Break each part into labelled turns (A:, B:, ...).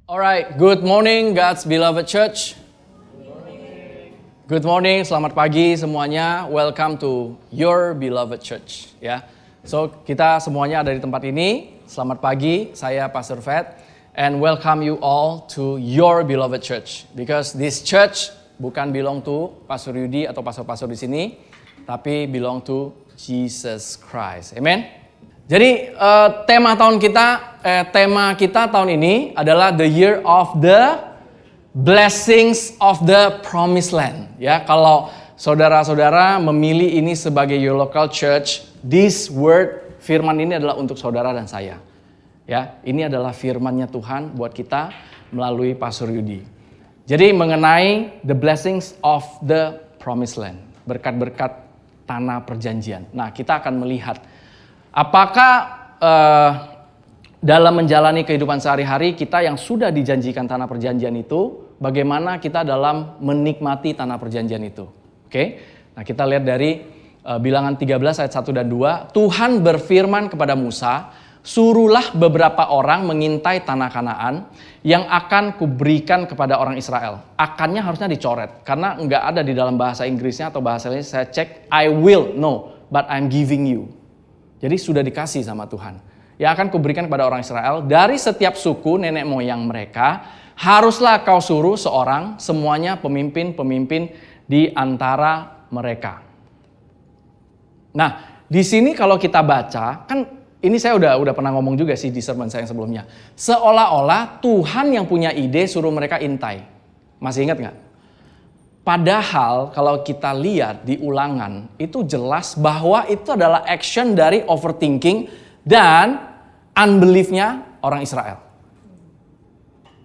A: Alright, good morning God's beloved church. Good morning, selamat pagi semuanya. Welcome to your beloved church. Ya, so kita semuanya ada di tempat ini. Selamat pagi, saya Pastor Fat, and welcome you all to your beloved church. Because this church bukan belong to Pastor Yudi atau pastor-pastor di sini, tapi belong to Jesus Christ. Amen. Jadi tema kita tahun ini adalah the year of the blessings of the promised land. Ya, kalau saudara-saudara memilih ini sebagai your local church, this word firman ini adalah untuk saudara dan saya. Ya, ini adalah firman-Nya Tuhan buat kita melalui Pastor Yudi. Jadi mengenai the blessings of the promised land, berkat-berkat tanah perjanjian. Nah, kita akan melihat apakah dalam menjalani kehidupan sehari-hari kita yang sudah dijanjikan tanah perjanjian itu, bagaimana kita dalam menikmati tanah perjanjian itu. Oke? Nah, kita lihat dari Bilangan 13 ayat 1 dan 2. Tuhan berfirman kepada Musa, "Suruhlah beberapa orang mengintai tanah Kanaan yang akan kuberikan kepada orang Israel." Akannya harusnya dicoret karena nggak ada di dalam bahasa Inggrisnya atau bahasa lainnya. Saya cek, I will, no, but I'm giving you. Jadi sudah dikasih sama Tuhan. Yang akan kuberikan kepada orang Israel dari setiap suku nenek moyang mereka, haruslah kau suruh seorang, semuanya pemimpin-pemimpin di antara mereka. Nah, di sini kalau kita baca, kan ini saya udah pernah ngomong juga sih di sermon saya yang sebelumnya. Seolah-olah Tuhan yang punya ide suruh mereka intai. Masih ingat nggak? Padahal kalau kita lihat di Ulangan, itu jelas bahwa itu adalah action dari overthinking dan unbelief-nya orang Israel.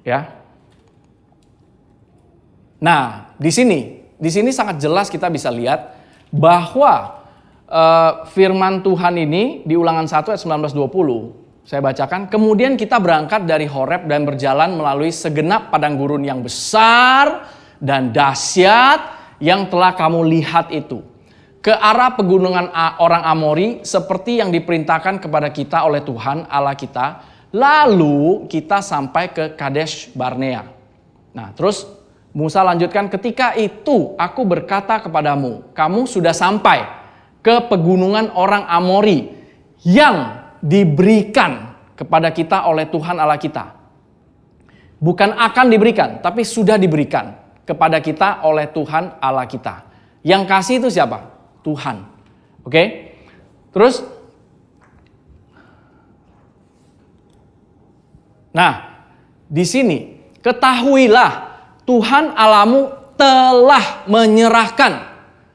A: Ya. Nah, di sini sangat jelas kita bisa lihat bahwa firman Tuhan ini di Ulangan 1 ayat 19-20. Saya bacakan, kemudian kita berangkat dari Horeb dan berjalan melalui segenap padang gurun yang besar dan dahsyat yang telah kamu lihat itu, ke arah pegunungan orang Amori seperti yang diperintahkan kepada kita oleh Tuhan Allah kita. Lalu kita sampai ke Kadesh Barnea. Nah, terus Musa lanjutkan, ketika itu aku berkata kepadamu, kamu sudah sampai ke pegunungan orang Amori yang diberikan kepada kita oleh Tuhan Allah kita. Bukan akan diberikan, tapi sudah diberikan kepada kita oleh Tuhan Allah kita. Yang kasih itu siapa? Tuhan. Oke? Terus, nah, di sini ketahuilah Tuhan Allahmu telah menyerahkan,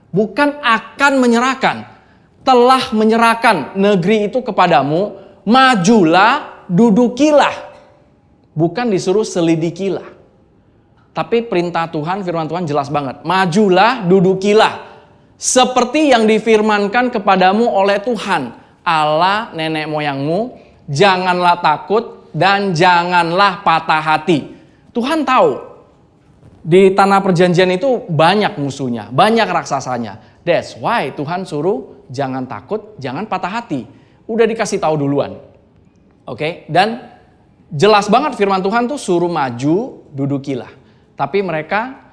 A: bukan akan menyerahkan, telah menyerahkan negeri itu kepadamu. Majulah, dudukilah, bukan disuruh selidikilah. Tapi perintah Tuhan, firman Tuhan jelas banget. Majulah, dudukilah. Seperti yang difirmankan kepadamu oleh Tuhan, Allah nenek moyangmu. Janganlah takut dan janganlah patah hati. Tuhan tahu, di tanah perjanjian itu banyak musuhnya, banyak raksasanya. That's why Tuhan suruh jangan takut, jangan patah hati. Udah dikasih tahu duluan. Oke? Dan jelas banget firman Tuhan tuh suruh maju, dudukilah. Tapi mereka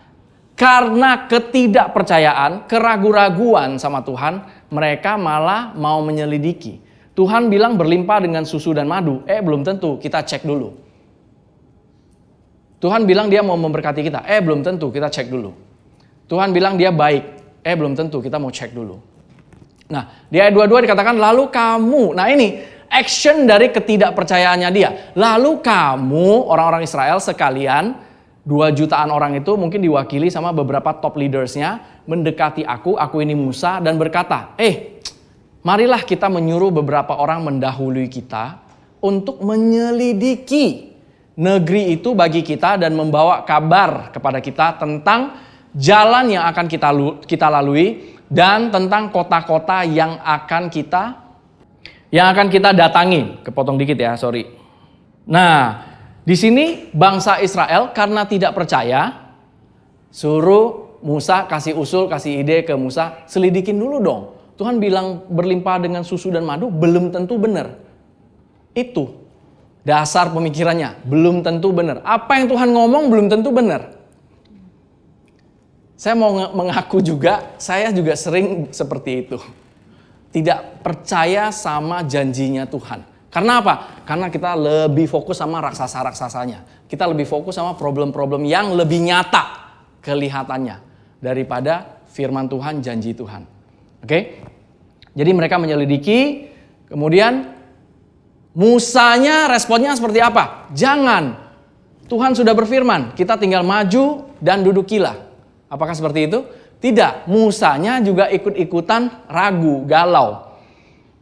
A: karena ketidakpercayaan, keraguan-raguan sama Tuhan, mereka malah mau menyelidiki. Tuhan bilang berlimpah dengan susu dan madu. Belum tentu, kita cek dulu. Tuhan bilang dia mau memberkati kita. Belum tentu, kita cek dulu. Tuhan bilang dia baik. Belum tentu, kita mau cek dulu. Nah, di ayat 22 dikatakan, lalu kamu. Nah ini, action dari ketidakpercayaannya dia. Lalu kamu, orang-orang Israel sekalian, 2 jutaan orang itu mungkin diwakili sama beberapa top leadersnya, mendekati aku ini Musa, dan berkata, marilah kita menyuruh beberapa orang mendahului kita untuk menyelidiki negeri itu bagi kita dan membawa kabar kepada kita tentang jalan yang akan kita lalui dan tentang kota-kota yang akan kita datangi. Kepotong dikit ya, sorry. Nah, di sini bangsa Israel karena tidak percaya, suruh Musa kasih usul, kasih ide ke Musa, selidikin dulu dong. Tuhan bilang berlimpah dengan susu dan madu, belum tentu benar. Itu Dasar pemikirannya belum tentu benar. Apa yang Tuhan ngomong belum tentu benar. Saya mau mengaku juga, saya juga sering seperti itu. Tidak percaya sama janjinya Tuhan. Karena apa? Karena kita lebih fokus sama raksasa-raksasanya. Kita lebih fokus sama problem-problem yang lebih nyata kelihatannya daripada firman Tuhan, janji Tuhan. Oke? Jadi mereka menyelidiki, kemudian Musanya responnya seperti apa? Jangan. Tuhan sudah berfirman, kita tinggal maju dan dudukilah. Apakah seperti itu? Tidak. Musanya juga ikut-ikutan ragu, galau.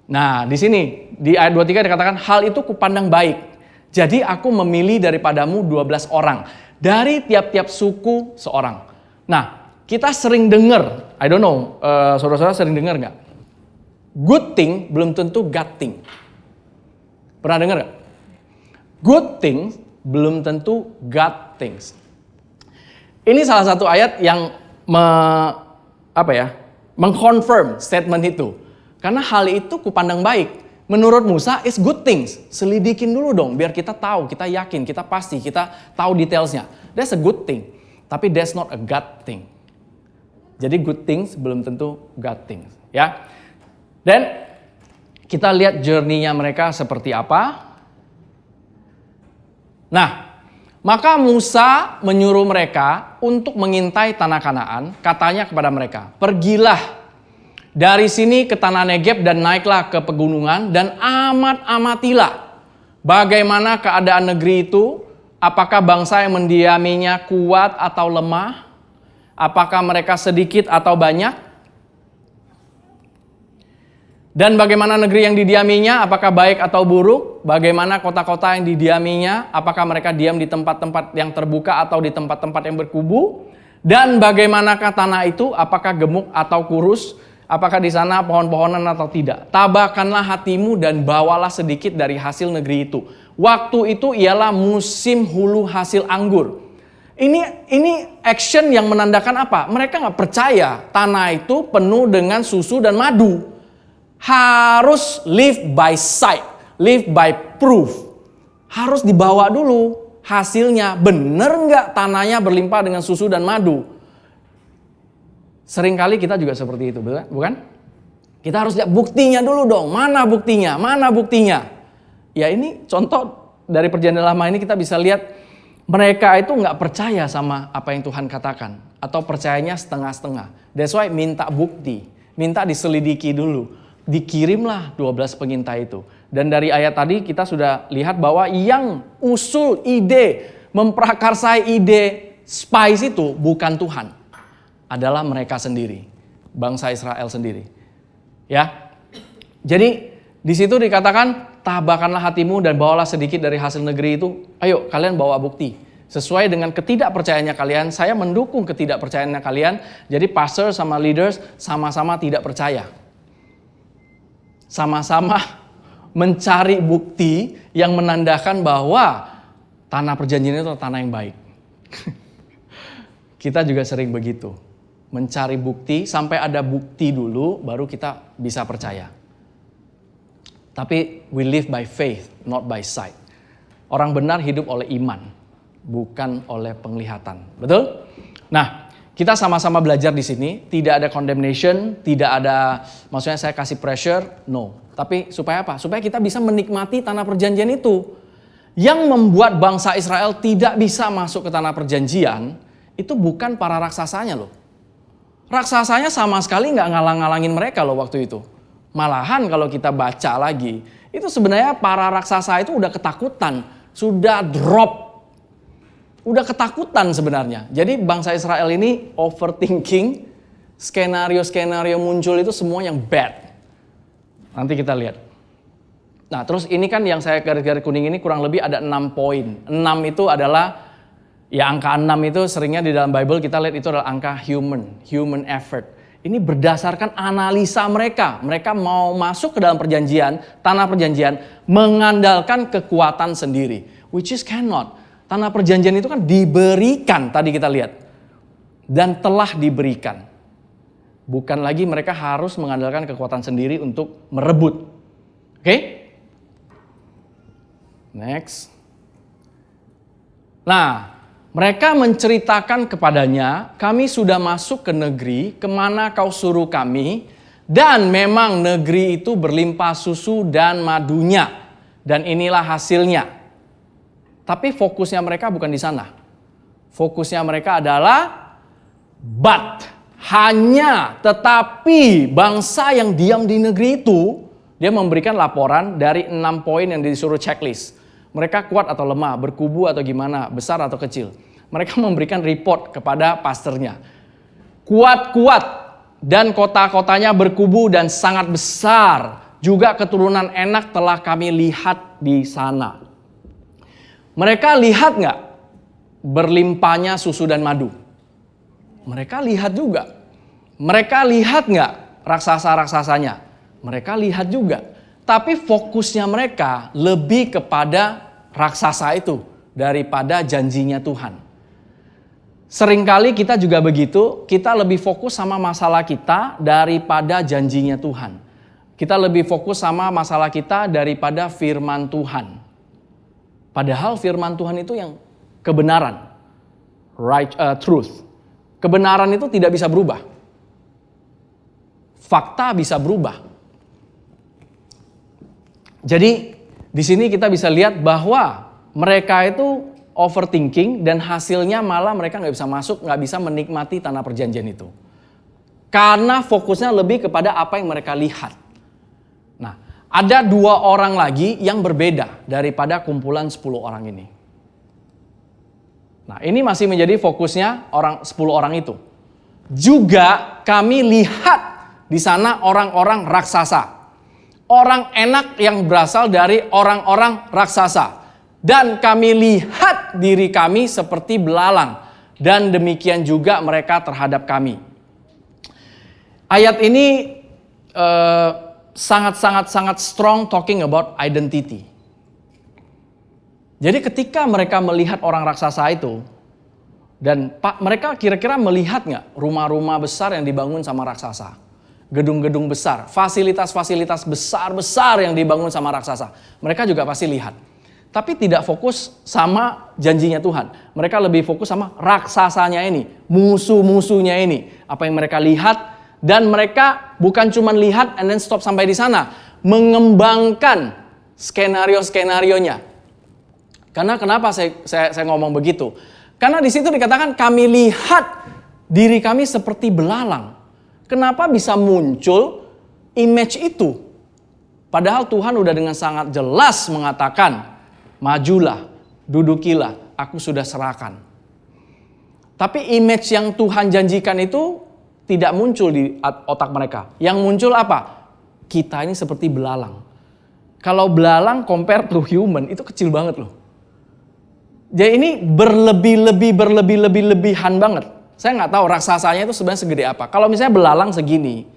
A: Nah, di sini di ayat 23 dikatakan hal itu kupandang baik. Jadi aku memilih daripadamu 12 orang. Dari tiap-tiap suku seorang. Nah, kita sering dengar, I don't know, saudara-saudara sering dengar nggak? Good thing belum tentu God thing. Pernah dengar gak? Good things belum tentu God things. Ini salah satu ayat yang mengconfirm statement itu. Karena hal itu kupandang baik. Menurut Musa is good things. Selidikin dulu dong biar kita tahu, kita yakin, kita pasti, kita tahu detailsnya. That's a good thing. Tapi that's not a God thing. Jadi good things belum tentu God things. Ya. Dan kita lihat journey-nya mereka seperti apa. Nah, maka Musa menyuruh mereka untuk mengintai tanah Kanaan. Katanya kepada mereka, pergilah dari sini ke tanah Negeb dan naiklah ke pegunungan dan amatilah bagaimana keadaan negeri itu. Apakah bangsa yang mendiaminya kuat atau lemah? Apakah mereka sedikit atau banyak? Dan bagaimana negeri yang didiaminya, apakah baik atau buruk? Bagaimana kota-kota yang didiaminya, apakah mereka diam di tempat-tempat yang terbuka atau di tempat-tempat yang berkubu? Dan bagaimanakah tanah itu, apakah gemuk atau kurus? Apakah di sana pohon-pohonan atau tidak? Tabahkanlah hatimu dan bawalah sedikit dari hasil negeri itu. Waktu itu ialah musim hulu hasil anggur. Ini action yang menandakan apa? Mereka nggak percaya tanah itu penuh dengan susu dan madu. Harus live by sight, live by proof. Harus dibawa dulu hasilnya. Bener nggak tanahnya berlimpah dengan susu dan madu? Seringkali kita juga seperti itu, bukan? Kita harus lihat buktinya dulu dong. Mana buktinya? Mana buktinya? Ya ini contoh dari perjanjian lama ini kita bisa lihat mereka itu nggak percaya sama apa yang Tuhan katakan. Atau percayanya setengah-setengah. That's why minta bukti, minta diselidiki dulu. Dikirimlah 12 pengintai itu. Dan dari ayat tadi kita sudah lihat bahwa yang usul ide, memprakarsai ide spies itu bukan Tuhan. Adalah mereka sendiri. Bangsa Israel sendiri. Ya. Jadi di situ dikatakan tabahkanlah hatimu dan bawalah sedikit dari hasil negeri itu. Ayo kalian bawa bukti. Sesuai dengan ketidakpercayaannya kalian, saya mendukung ketidakpercayaannya kalian. Jadi pastor sama leaders sama-sama tidak percaya. Sama-sama mencari bukti yang menandakan bahwa tanah perjanjian itu tanah yang baik. Kita juga sering begitu. Mencari bukti, sampai ada bukti dulu baru kita bisa percaya. Tapi we live by faith, not by sight. Orang benar hidup oleh iman, bukan oleh penglihatan. Betul? Nah, kita sama-sama belajar di sini, tidak ada condemnation, tidak ada, maksudnya saya kasih pressure, no. Tapi supaya apa? Supaya kita bisa menikmati tanah perjanjian itu. Yang membuat bangsa Israel tidak bisa masuk ke tanah perjanjian, itu bukan para raksasanya loh. Raksasanya sama sekali nggak ngalang-ngalangin mereka loh waktu itu. Malahan kalau kita baca lagi, itu sebenarnya para raksasa itu udah ketakutan, sudah drop. Udah ketakutan sebenarnya. Jadi bangsa Israel ini overthinking, skenario-skenario muncul itu semua yang bad. Nanti kita lihat. Nah terus ini kan yang saya garis-garis kuning ini kurang lebih ada 6 poin. 6 itu adalah, ya angka 6 itu seringnya di dalam Bible kita lihat itu adalah angka human effort. Ini berdasarkan analisa mereka. Mereka mau masuk ke dalam perjanjian, tanah perjanjian, mengandalkan kekuatan sendiri. Which is cannot. Tanah perjanjian itu kan diberikan, tadi kita lihat. Dan telah diberikan. Bukan lagi mereka harus mengandalkan kekuatan sendiri untuk merebut. Oke? Next. Nah, mereka menceritakan kepadanya, kami sudah masuk ke negeri kemana kau suruh kami, dan memang negeri itu berlimpah susu dan madunya, dan inilah hasilnya. Tapi fokusnya mereka bukan di sana. Fokusnya mereka adalah hanya, tetapi bangsa yang diam di negeri itu, dia memberikan laporan dari 6 poin yang disuruh checklist. Mereka kuat atau lemah, berkubu atau gimana, besar atau kecil. Mereka memberikan report kepada pastornya. Kuat-kuat dan kota-kotanya berkubu dan sangat besar. Juga keturunan enak telah kami lihat di sana. Mereka lihat nggak berlimpahnya susu dan madu? Mereka lihat juga. Mereka lihat nggak raksasa-raksasanya? Mereka lihat juga. Tapi fokusnya mereka lebih kepada raksasa itu daripada janjinya Tuhan. Seringkali kita juga begitu, kita lebih fokus sama masalah kita daripada janjinya Tuhan. Kita lebih fokus sama masalah kita daripada firman Tuhan. Padahal firman Tuhan itu yang kebenaran, truth. Kebenaran itu tidak bisa berubah. Fakta bisa berubah. Jadi di sini kita bisa lihat bahwa mereka itu overthinking dan hasilnya malah mereka nggak bisa masuk, nggak bisa menikmati tanah perjanjian itu. Karena fokusnya lebih kepada apa yang mereka lihat. Nah, ada 2 orang lagi yang berbeda daripada kumpulan 10 orang ini. Nah, ini masih menjadi fokusnya 10 orang itu. Juga kami lihat di sana orang-orang raksasa. Orang enak yang berasal dari orang-orang raksasa. Dan kami lihat diri kami seperti belalang. Dan demikian juga mereka terhadap kami. Ayat ini sangat strong talking about identity. Jadi ketika mereka melihat orang raksasa itu. Dan mereka kira-kira melihat nggak rumah-rumah besar yang dibangun sama raksasa? Gedung-gedung besar, fasilitas-fasilitas besar-besar yang dibangun sama raksasa. Mereka juga pasti lihat. Tapi tidak fokus sama janjinya Tuhan. Mereka lebih fokus sama raksasanya ini, musuh-musuhnya ini. Apa yang mereka lihat, dan mereka bukan cuma lihat and then stop sampai di sana. Mengembangkan skenario-skenarionya. Karena kenapa saya ngomong begitu? Karena di situ dikatakan kami lihat diri kami seperti belalang. Kenapa bisa muncul image itu? Padahal Tuhan udah dengan sangat jelas mengatakan, majulah, dudukilah, aku sudah serahkan. Tapi image yang Tuhan janjikan itu tidak muncul di otak mereka. Yang muncul apa? Kita ini seperti belalang. Kalau belalang compare to human, itu kecil banget loh. Jadi ini berlebihan banget. Saya nggak tahu raksasanya itu sebenarnya segede apa. Kalau misalnya belalang segini,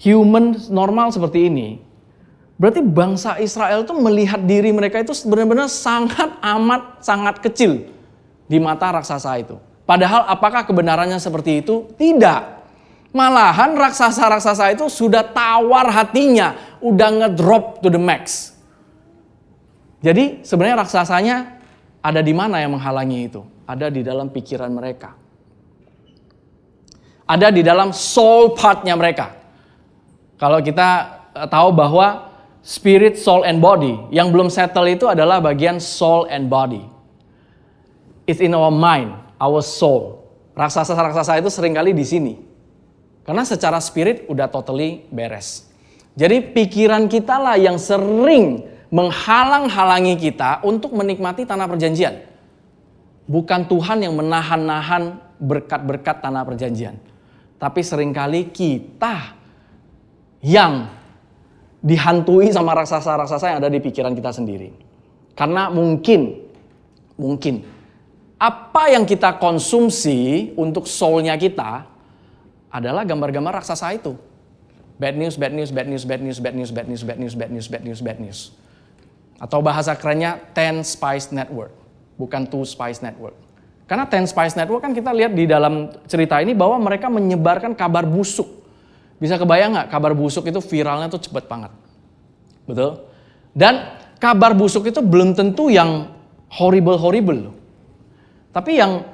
A: human normal seperti ini, berarti bangsa Israel itu melihat diri mereka itu benar-benar sangat kecil di mata raksasa itu. Padahal apakah kebenarannya seperti itu? Tidak. Malahan raksasa-raksasa itu sudah tawar hatinya, udah ngedrop to the max. Jadi sebenarnya raksasanya ada di mana yang menghalangi itu? Ada di dalam pikiran mereka. Ada di dalam soul part-nya mereka. Kalau kita tahu bahwa spirit, soul, and body, yang belum settle itu adalah bagian soul and body. It's in our mind, our soul. Raksasa-raksasa itu seringkali di sini. Karena secara spirit udah totally beres. Jadi pikiran kita lah yang sering menghalang-halangi kita untuk menikmati tanah perjanjian. Bukan Tuhan yang menahan-nahan berkat-berkat tanah perjanjian. Tapi seringkali kita yang dihantui sama raksasa-raksasa yang ada di pikiran kita sendiri. Karena mungkin apa yang kita konsumsi untuk soul-nya kita adalah gambar-gambar raksasa itu. Bad news, bad news, bad news, bad news, bad news, bad news, bad news, bad news, bad news, bad news. Atau bahasa kerennya 10 Spice Network. Bukan 2 Spice Network. Karena 10 Spice Network kan kita lihat di dalam cerita ini bahwa mereka menyebarkan kabar busuk. Bisa kebayang gak kabar busuk itu viralnya tuh cepet banget. Betul? Dan kabar busuk itu belum tentu yang horrible loh. Tapi yang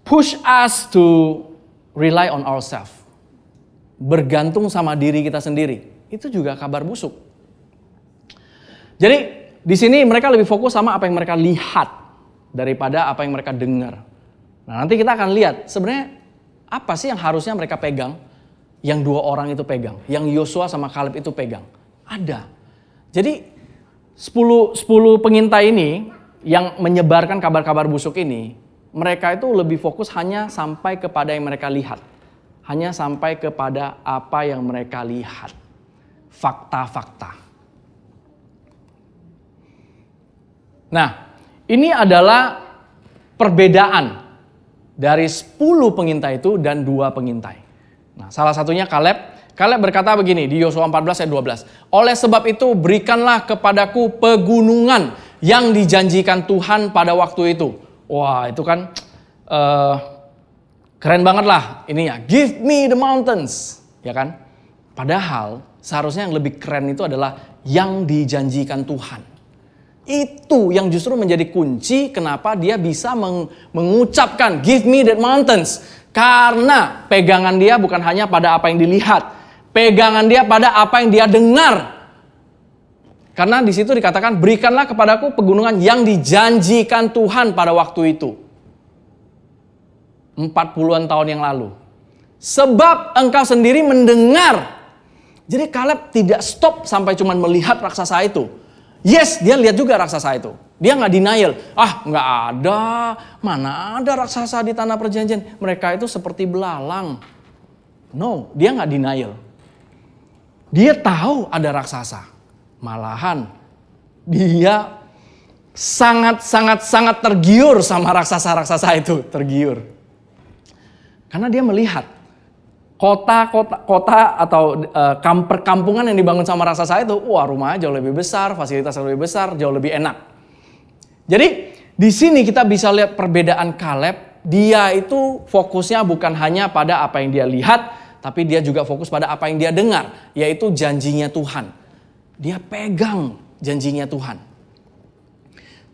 A: push us to rely on ourselves. Bergantung sama diri kita sendiri. Itu juga kabar busuk. Jadi di sini mereka lebih fokus sama apa yang mereka lihat daripada apa yang mereka dengar. Nah, nanti kita akan lihat sebenarnya apa sih yang harusnya mereka pegang, yang 2 orang itu pegang, yang Yosua sama Kaleb itu pegang. Ada. Jadi 10 pengintai ini yang menyebarkan kabar-kabar busuk ini, mereka itu lebih fokus hanya sampai kepada yang mereka lihat. Hanya sampai kepada apa yang mereka lihat. Fakta-fakta. Nah, ini adalah perbedaan dari 10 pengintai itu dan 2 pengintai. Nah, salah satunya Kaleb. Kaleb berkata begini di Yosua 14 ayat 12. Oleh sebab itu berikanlah kepadaku pegunungan yang dijanjikan Tuhan pada waktu itu. Wah, itu kan keren banget lah ininya. Give me the mountains. Ya kan? Padahal seharusnya yang lebih keren itu adalah yang dijanjikan Tuhan. Itu yang justru menjadi kunci kenapa dia bisa mengucapkan give me that mountains. Karena pegangan dia bukan hanya pada apa yang dilihat. Pegangan dia pada apa yang dia dengar. Karena di situ dikatakan berikanlah kepadaku pegunungan yang dijanjikan Tuhan pada waktu itu. 40-an tahun yang lalu. Sebab engkau sendiri mendengar. Jadi Kaleb tidak stop sampai cuma melihat raksasa itu. Yes, dia lihat juga raksasa itu. Dia nggak denial. Nggak ada. Mana ada raksasa di tanah perjanjian. Mereka itu seperti belalang. No, dia nggak denial. Dia tahu ada raksasa. Malahan, dia sangat tergiur sama raksasa-raksasa itu. Tergiur. Karena dia melihat kota atau perkampungan yang dibangun sama raksasa itu, wah rumahnya jauh lebih besar, fasilitas lebih besar, jauh lebih enak. Jadi di sini kita bisa lihat perbedaan Kaleb. Dia itu fokusnya bukan hanya pada apa yang dia lihat, tapi dia juga fokus pada apa yang dia dengar, yaitu janjinya Tuhan. Dia pegang janjinya Tuhan.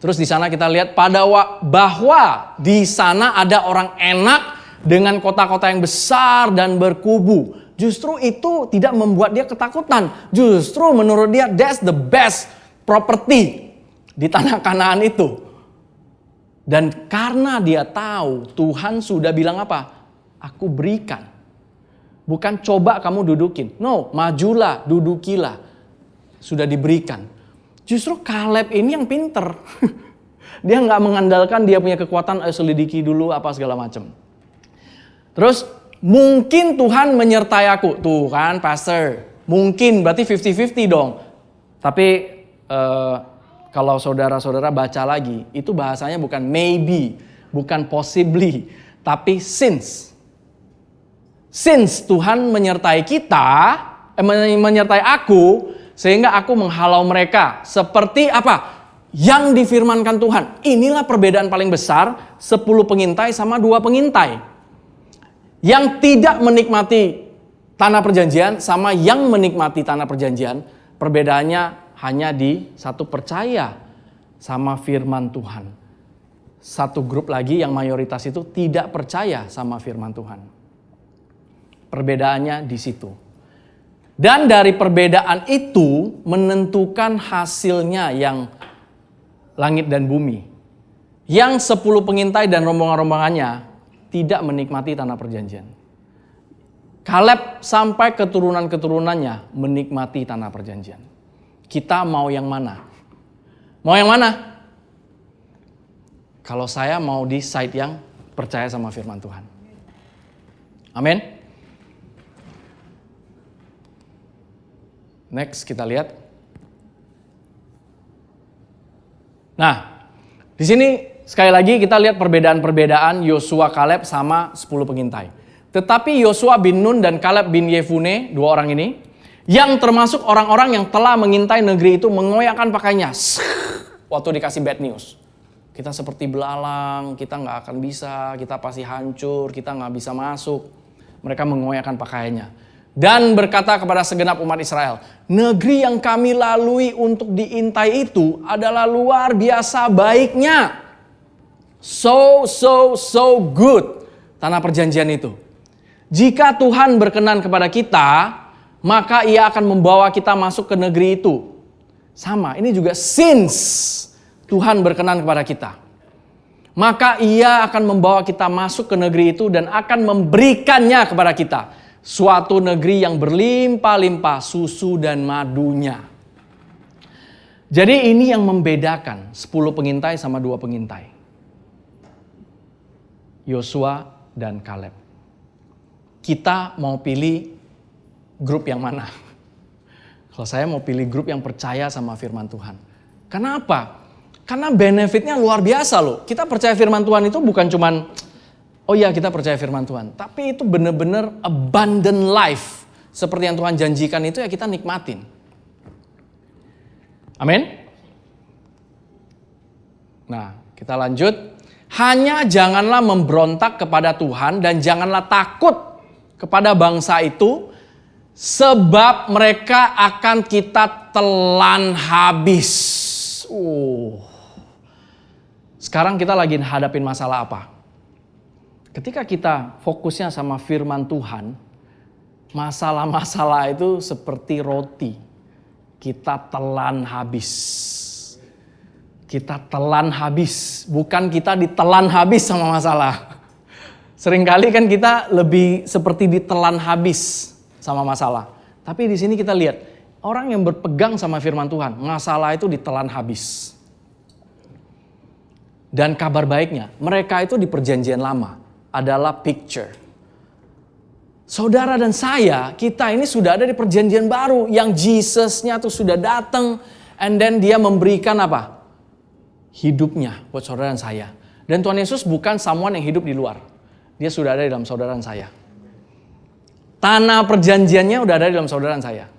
A: Terus di sana kita lihat bahwa di sana ada orang enak dengan kota-kota yang besar dan berkubu. Justru itu tidak membuat dia ketakutan. Justru menurut dia that's the best property di tanah Kanaan itu. Dan karena dia tahu Tuhan sudah bilang apa? Aku berikan. Bukan coba kamu dudukin. No, majulah, dudukilah. Sudah diberikan. Justru Kaleb ini yang pinter. Dia nggak mengandalkan dia punya kekuatan, selidiki dulu apa segala macam. Terus mungkin Tuhan menyertai aku. Tuh kan pastor. Mungkin berarti 50-50 dong. Tapi kalau saudara-saudara baca lagi. Itu bahasanya bukan maybe. Bukan possibly. Tapi since. Since Tuhan menyertai kita. Menyertai aku. Sehingga aku menghalau mereka. Seperti apa? Yang difirmankan Tuhan. Inilah perbedaan paling besar. 10 pengintai sama 2 pengintai. Yang tidak menikmati tanah perjanjian sama yang menikmati tanah perjanjian, perbedaannya hanya di satu percaya sama firman Tuhan. Satu grup lagi yang mayoritas itu tidak percaya sama firman Tuhan. Perbedaannya di situ. Dan dari perbedaan itu menentukan hasilnya yang langit dan bumi. Yang 10 pengintai dan rombongan-rombongannya tidak menikmati tanah perjanjian. Kaleb sampai keturunan-keturunannya menikmati tanah perjanjian. Kita mau yang mana? Mau yang mana? Kalau saya mau di side yang percaya sama firman Tuhan. Amin. Next kita lihat. Nah, di sini sekali lagi kita lihat perbedaan-perbedaan Yosua Kaleb sama 10 pengintai. Tetapi Yosua bin Nun dan Kaleb bin Yefune, 2 orang ini, yang termasuk orang-orang yang telah mengintai negeri itu mengoyakkan pakaiannya waktu dikasih bad news. Kita seperti belalang, kita nggak akan bisa, kita pasti hancur, kita nggak bisa masuk. Mereka mengoyakkan pakaiannya. dan berkata kepada segenap umat Israel, negeri yang kami lalui untuk diintai itu adalah luar biasa baiknya. So good. Tanah perjanjian itu. Jika Tuhan berkenan kepada kita, maka Ia akan membawa kita masuk ke negeri itu. Sama, ini juga since Tuhan berkenan kepada kita, maka Ia akan membawa kita masuk ke negeri itu dan akan memberikannya kepada kita. Suatu negeri yang berlimpah-limpah susu dan madunya. Jadi ini yang membedakan 10 pengintai sama 2 pengintai. Yosua dan Kaleb. Kita mau pilih grup yang mana? Kalau saya mau pilih grup yang percaya sama firman Tuhan. Kenapa? Karena benefitnya luar biasa loh. Kita percaya firman Tuhan itu bukan cuman, oh iya kita percaya firman Tuhan. Tapi itu benar-benar abundant life. Seperti yang Tuhan janjikan itu ya kita nikmatin. Amin. Nah kita lanjut. Hanya janganlah memberontak kepada Tuhan dan janganlah takut kepada bangsa itu. Sebab mereka akan kita telan habis. Sekarang kita lagi hadapin masalah apa? Ketika kita fokusnya sama firman Tuhan, masalah-masalah itu seperti roti. Kita telan habis. Kita telan habis. Bukan kita ditelan habis sama masalah. Seringkali kan kita lebih seperti ditelan habis sama masalah. Tapi di sini kita lihat orang yang berpegang sama firman Tuhan, masalah itu ditelan habis. Dan kabar baiknya, mereka itu di perjanjian lama adalah picture. Saudara dan saya, kita ini sudah ada di perjanjian baru yang Jesusnya tuh sudah datang and then dia memberikan apa? Hidupnya buat saudara dan saya. Dan Tuhan Yesus bukan someone yang hidup di luar. Dia sudah ada di dalam saudara dan saya. Tanah perjanjiannya udah ada di dalam saudara dan saya.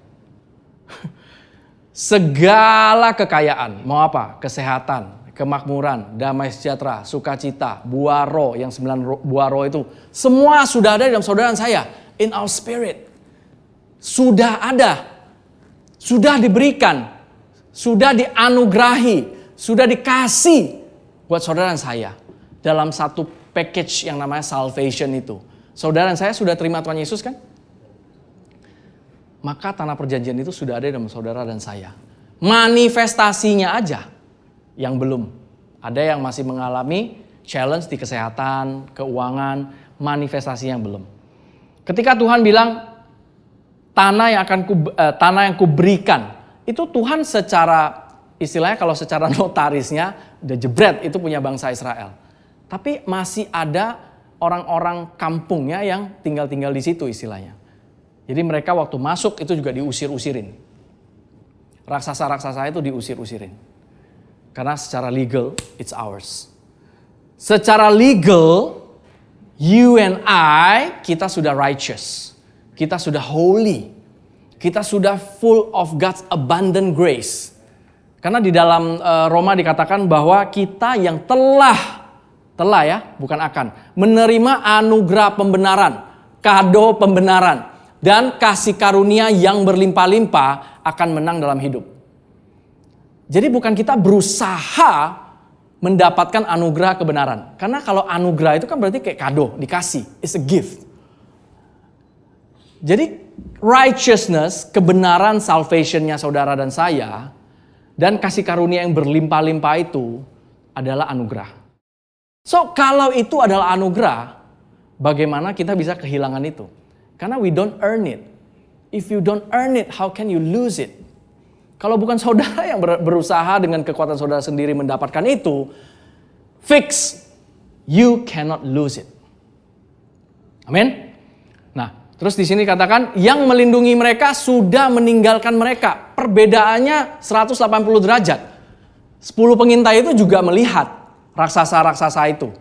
A: Segala kekayaan, mau apa? Kesehatan, kemakmuran, damai sejahtera, sukacita, buah roh, yang 9 buah roh itu. Semua sudah ada di dalam saudara dan saya. In our spirit. Sudah ada. Sudah diberikan. Sudah dianugerahi. Sudah dikasih buat saudara dan saya. Dalam satu package yang namanya salvation itu. Saudara dan saya sudah terima Tuhan Yesus kan? Maka tanah perjanjian itu sudah ada dalam saudara dan saya. Manifestasinya aja yang belum. Ada yang masih mengalami challenge di kesehatan, keuangan, manifestasi yang belum. Ketika Tuhan bilang tanah yang kuberikan, itu Tuhan secara istilahnya kalau secara notarisnya udah jebret itu punya bangsa Israel. Tapi masih ada orang-orang kampungnya yang tinggal di situ istilahnya. Jadi mereka waktu masuk itu juga diusir-usirin. Raksasa-raksasa itu diusir-usirin. Karena secara legal, it's ours. Secara legal, you and I, kita sudah righteous. Kita sudah holy. Kita sudah full of God's abundant grace. Karena di dalam Roma dikatakan bahwa kita yang telah ya, bukan akan, menerima anugerah pembenaran, kado pembenaran, dan kasih karunia yang berlimpah-limpah akan menang dalam hidup. Jadi bukan kita berusaha mendapatkan anugerah kebenaran. Karena kalau anugerah itu kan berarti kayak kado, dikasih. It's a gift. Jadi righteousness, kebenaran salvation-nya saudara dan saya, dan kasih karunia yang berlimpah-limpah itu adalah anugerah. So kalau itu adalah anugerah, bagaimana kita bisa kehilangan itu? Karena we don't earn it. If you don't earn it, how can you lose it? Kalau bukan saudara yang berusaha dengan kekuatan saudara sendiri mendapatkan itu, fix, you cannot lose it. Amin. Nah, terus di sini katakan yang melindungi mereka sudah meninggalkan mereka. Perbedaannya 180 derajat. 10 pengintai itu juga melihat raksasa-raksasa itu.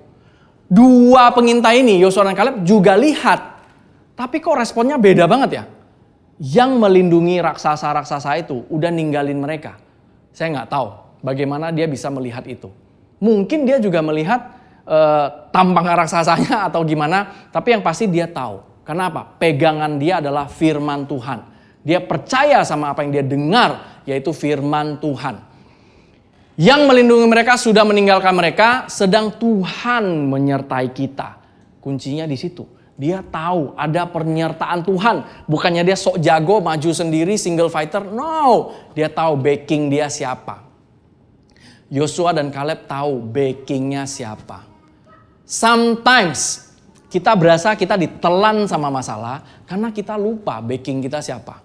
A: 2 pengintai ini, Yosua dan Kaleb juga lihat. Tapi kok responnya beda banget ya? Yang melindungi raksasa-raksasa itu udah ninggalin mereka. Saya nggak tahu bagaimana dia bisa melihat itu. Mungkin dia juga melihat tampang raksasanya atau gimana. Tapi yang pasti dia tahu Kenapa? Pegangan dia adalah firman Tuhan. Dia percaya sama apa yang dia dengar, yaitu firman Tuhan. Yang melindungi mereka sudah meninggalkan mereka, sedang Tuhan menyertai kita. Kuncinya di situ. Dia tahu ada penyertaan Tuhan. Bukannya dia sok jago, maju sendiri, single fighter. No, dia tahu backing dia siapa. Yosua dan Kaleb tahu backingnya siapa. Sometimes kita berasa kita ditelan sama masalah karena kita lupa backing kita siapa.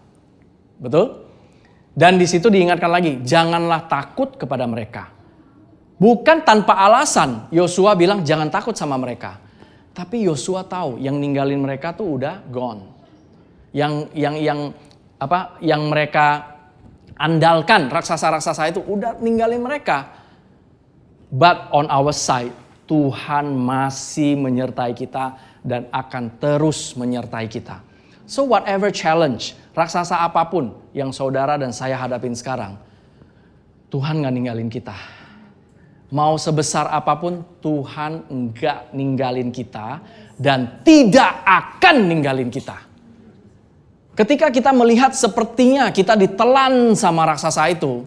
A: Betul? Dan di situ diingatkan lagi, janganlah takut kepada mereka. Bukan tanpa alasan Yosua bilang jangan takut sama mereka. Tapi Yosua tahu yang ninggalin mereka tuh udah gone. Yang mereka andalkan, raksasa-raksasa itu udah ninggalin mereka. But on our side, Tuhan masih menyertai kita dan akan terus menyertai kita. So whatever challenge, raksasa apapun yang saudara dan saya hadapin sekarang, Tuhan gak ninggalin kita. Mau sebesar apapun, Tuhan enggak ninggalin kita dan tidak akan ninggalin kita. Ketika kita melihat sepertinya kita ditelan sama raksasa itu,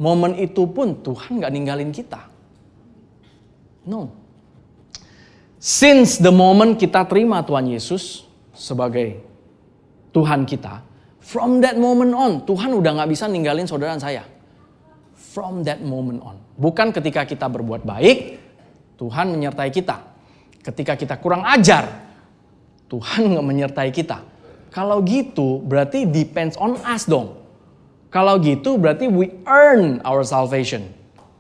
A: momen itu pun Tuhan gak ninggalin kita. No. Since the moment kita terima Tuhan Yesus sebagai Tuhan kita, from that moment on, Tuhan udah gak bisa ninggalin saudara dan saya. From that moment on. Bukan ketika kita berbuat baik, Tuhan menyertai kita. Ketika kita kurang ajar, Tuhan gak menyertai kita. Kalau gitu berarti depends on us dong. Kalau gitu berarti we earn our salvation.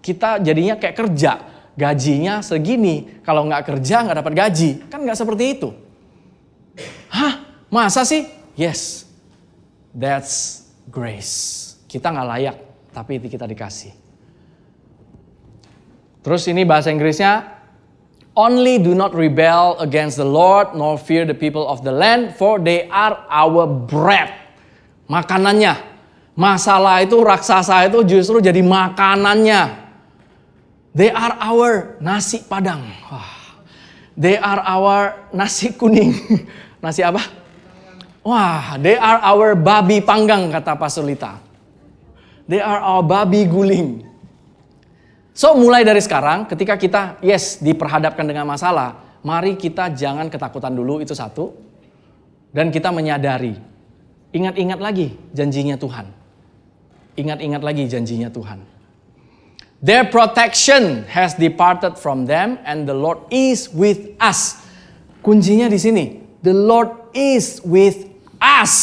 A: Kita jadinya kayak kerja. Gajinya segini. Kalau gak kerja gak dapat gaji. Kan gak seperti itu. Hah? Masa sih? Yes. That's grace. Kita gak layak. Tapi itu kita dikasih. Terus ini bahasa Inggrisnya. Only do not rebel against the Lord, nor fear the people of the land, for they are our bread. Makanannya. Masalah itu, raksasa itu justru jadi makanannya. They are our nasi padang. They are our nasi kuning. Nasi apa? Wah, they are our babi panggang, kata Pastor Lita. They are our babi guling. So mulai dari sekarang ketika kita diperhadapkan dengan masalah, mari kita jangan ketakutan dulu, itu satu. Dan kita menyadari, ingat-ingat lagi janjinya Tuhan. Ingat-ingat lagi janjinya Tuhan. Their protection has departed from them and the Lord is with us. Kuncinya di sini, the Lord is with us.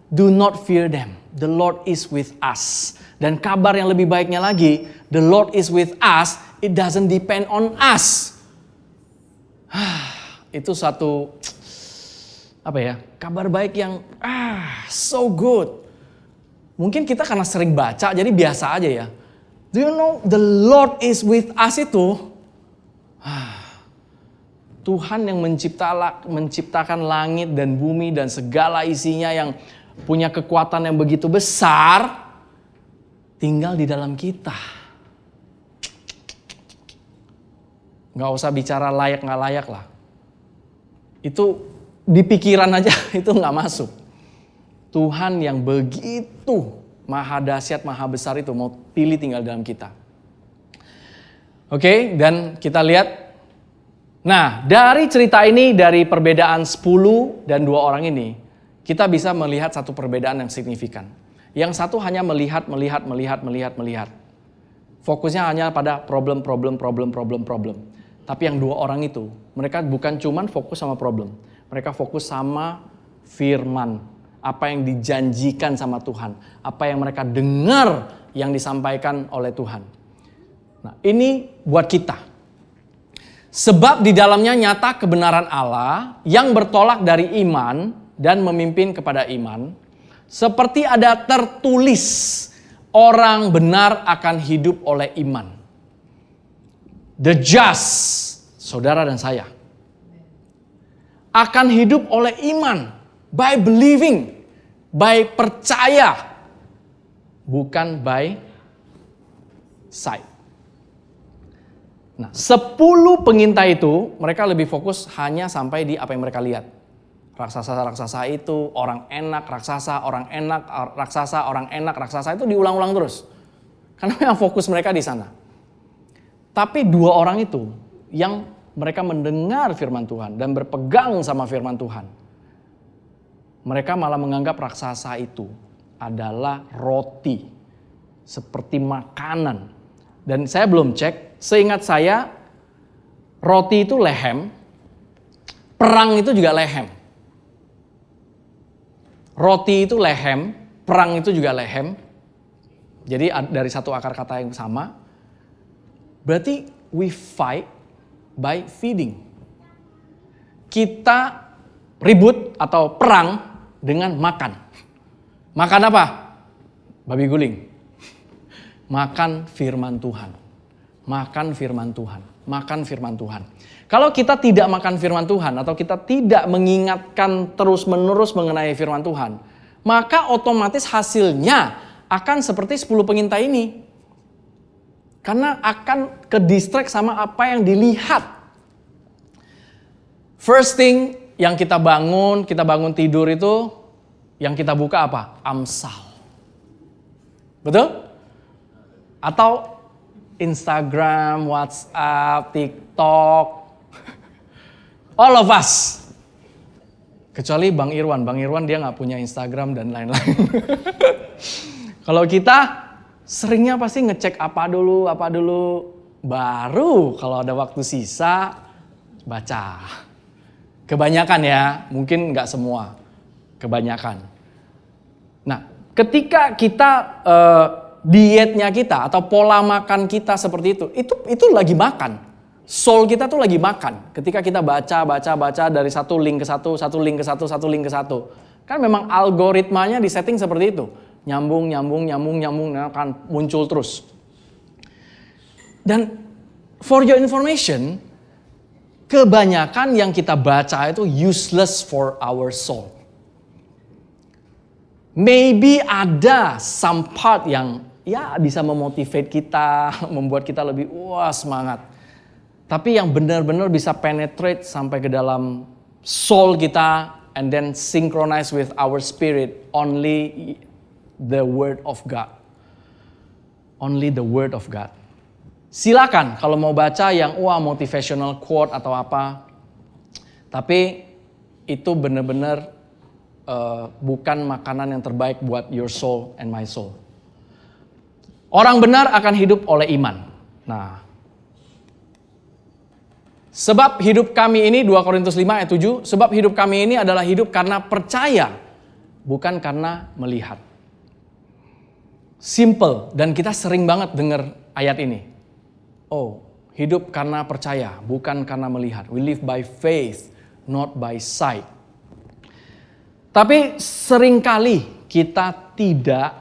A: Do not fear them. The Lord is with us. Dan kabar yang lebih baiknya lagi, the Lord is with us, it doesn't depend on us. Itu satu, kabar baik yang so good. Mungkin kita karena sering baca, jadi biasa aja ya. Do you know the Lord is with us itu? Tuhan yang menciptakan langit dan bumi dan segala isinya yang punya kekuatan yang begitu besar, tinggal di dalam kita. Gak usah bicara layak gak layak lah. Itu di pikiran aja itu gak masuk. Tuhan yang begitu maha dahsyat, maha besar itu mau pilih tinggal dalam kita. Oke, dan kita lihat. Nah, dari cerita ini, dari perbedaan 10 dan 2 orang ini, kita bisa melihat satu perbedaan yang signifikan. Yang satu hanya melihat. Fokusnya hanya pada problem. Tapi yang 2 orang itu, mereka bukan cuma fokus sama problem. Mereka fokus sama firman. Apa yang dijanjikan sama Tuhan. Apa yang mereka dengar yang disampaikan oleh Tuhan. Nah, ini buat kita. Sebab di dalamnya nyata kebenaran Allah yang bertolak dari iman dan memimpin kepada iman. Seperti ada tertulis, orang benar akan hidup oleh iman. The just, saudara dan saya, akan hidup oleh iman. By believing, by percaya, bukan by sight. Nah, 10 pengintai itu mereka lebih fokus hanya sampai di apa yang mereka lihat. Raksasa-raksasa itu, orang enak, raksasa, orang enak, raksasa, orang enak, raksasa itu diulang-ulang terus. Karena memang fokus mereka di sana. Tapi 2 orang itu yang mereka mendengar firman Tuhan dan berpegang sama firman Tuhan. Mereka malah menganggap raksasa itu adalah roti, seperti makanan. Dan saya belum cek, seingat saya roti itu lehem, perang itu juga lehem. Roti itu lehem, perang itu juga lehem. Jadi dari satu akar kata yang sama. Berarti we fight by feeding. Kita ribut atau perang dengan makan. Makan apa? Babi guling. Makan firman Tuhan. Makan firman Tuhan. Makan firman Tuhan. Kalau kita tidak makan firman Tuhan atau kita tidak mengingatkan terus-menerus mengenai firman Tuhan, maka otomatis hasilnya akan seperti 10 pengintai ini. Karena akan ke-distract sama apa yang dilihat. First thing yang kita bangun tidur itu, yang kita buka apa? Amsal. Betul? Atau Instagram, WhatsApp, TikTok. All of us. Kecuali Bang Irwan dia gak punya Instagram dan lain-lain. Kalau kita seringnya pasti ngecek apa dulu. Baru kalau ada waktu sisa, baca. Kebanyakan ya, mungkin gak semua. Kebanyakan. Nah, ketika kita dietnya kita atau pola makan kita seperti itu lagi makan. Soul kita tuh lagi makan. Ketika kita baca dari satu link ke satu link ke satu. Kan memang algoritmanya disetting seperti itu. Nyambung, akan muncul terus. Dan for your information, kebanyakan yang kita baca itu useless for our soul. Maybe ada some part yang ya bisa memotivate kita, membuat kita lebih semangat. Tapi yang benar-benar bisa penetrate sampai ke dalam soul kita and then synchronize with our spirit, only the word of God. Only the word of God. Silakan kalau mau baca yang motivational quote atau apa. Tapi itu benar-benar bukan makanan yang terbaik buat your soul and my soul. Orang benar akan hidup oleh iman. Nah, sebab hidup kami ini, 2 Korintus 5 ayat 7, sebab hidup kami ini adalah hidup karena percaya, bukan karena melihat. Simple, dan kita sering banget dengar ayat ini. Hidup karena percaya, bukan karena melihat. We live by faith, not by sight. Tapi seringkali kita tidak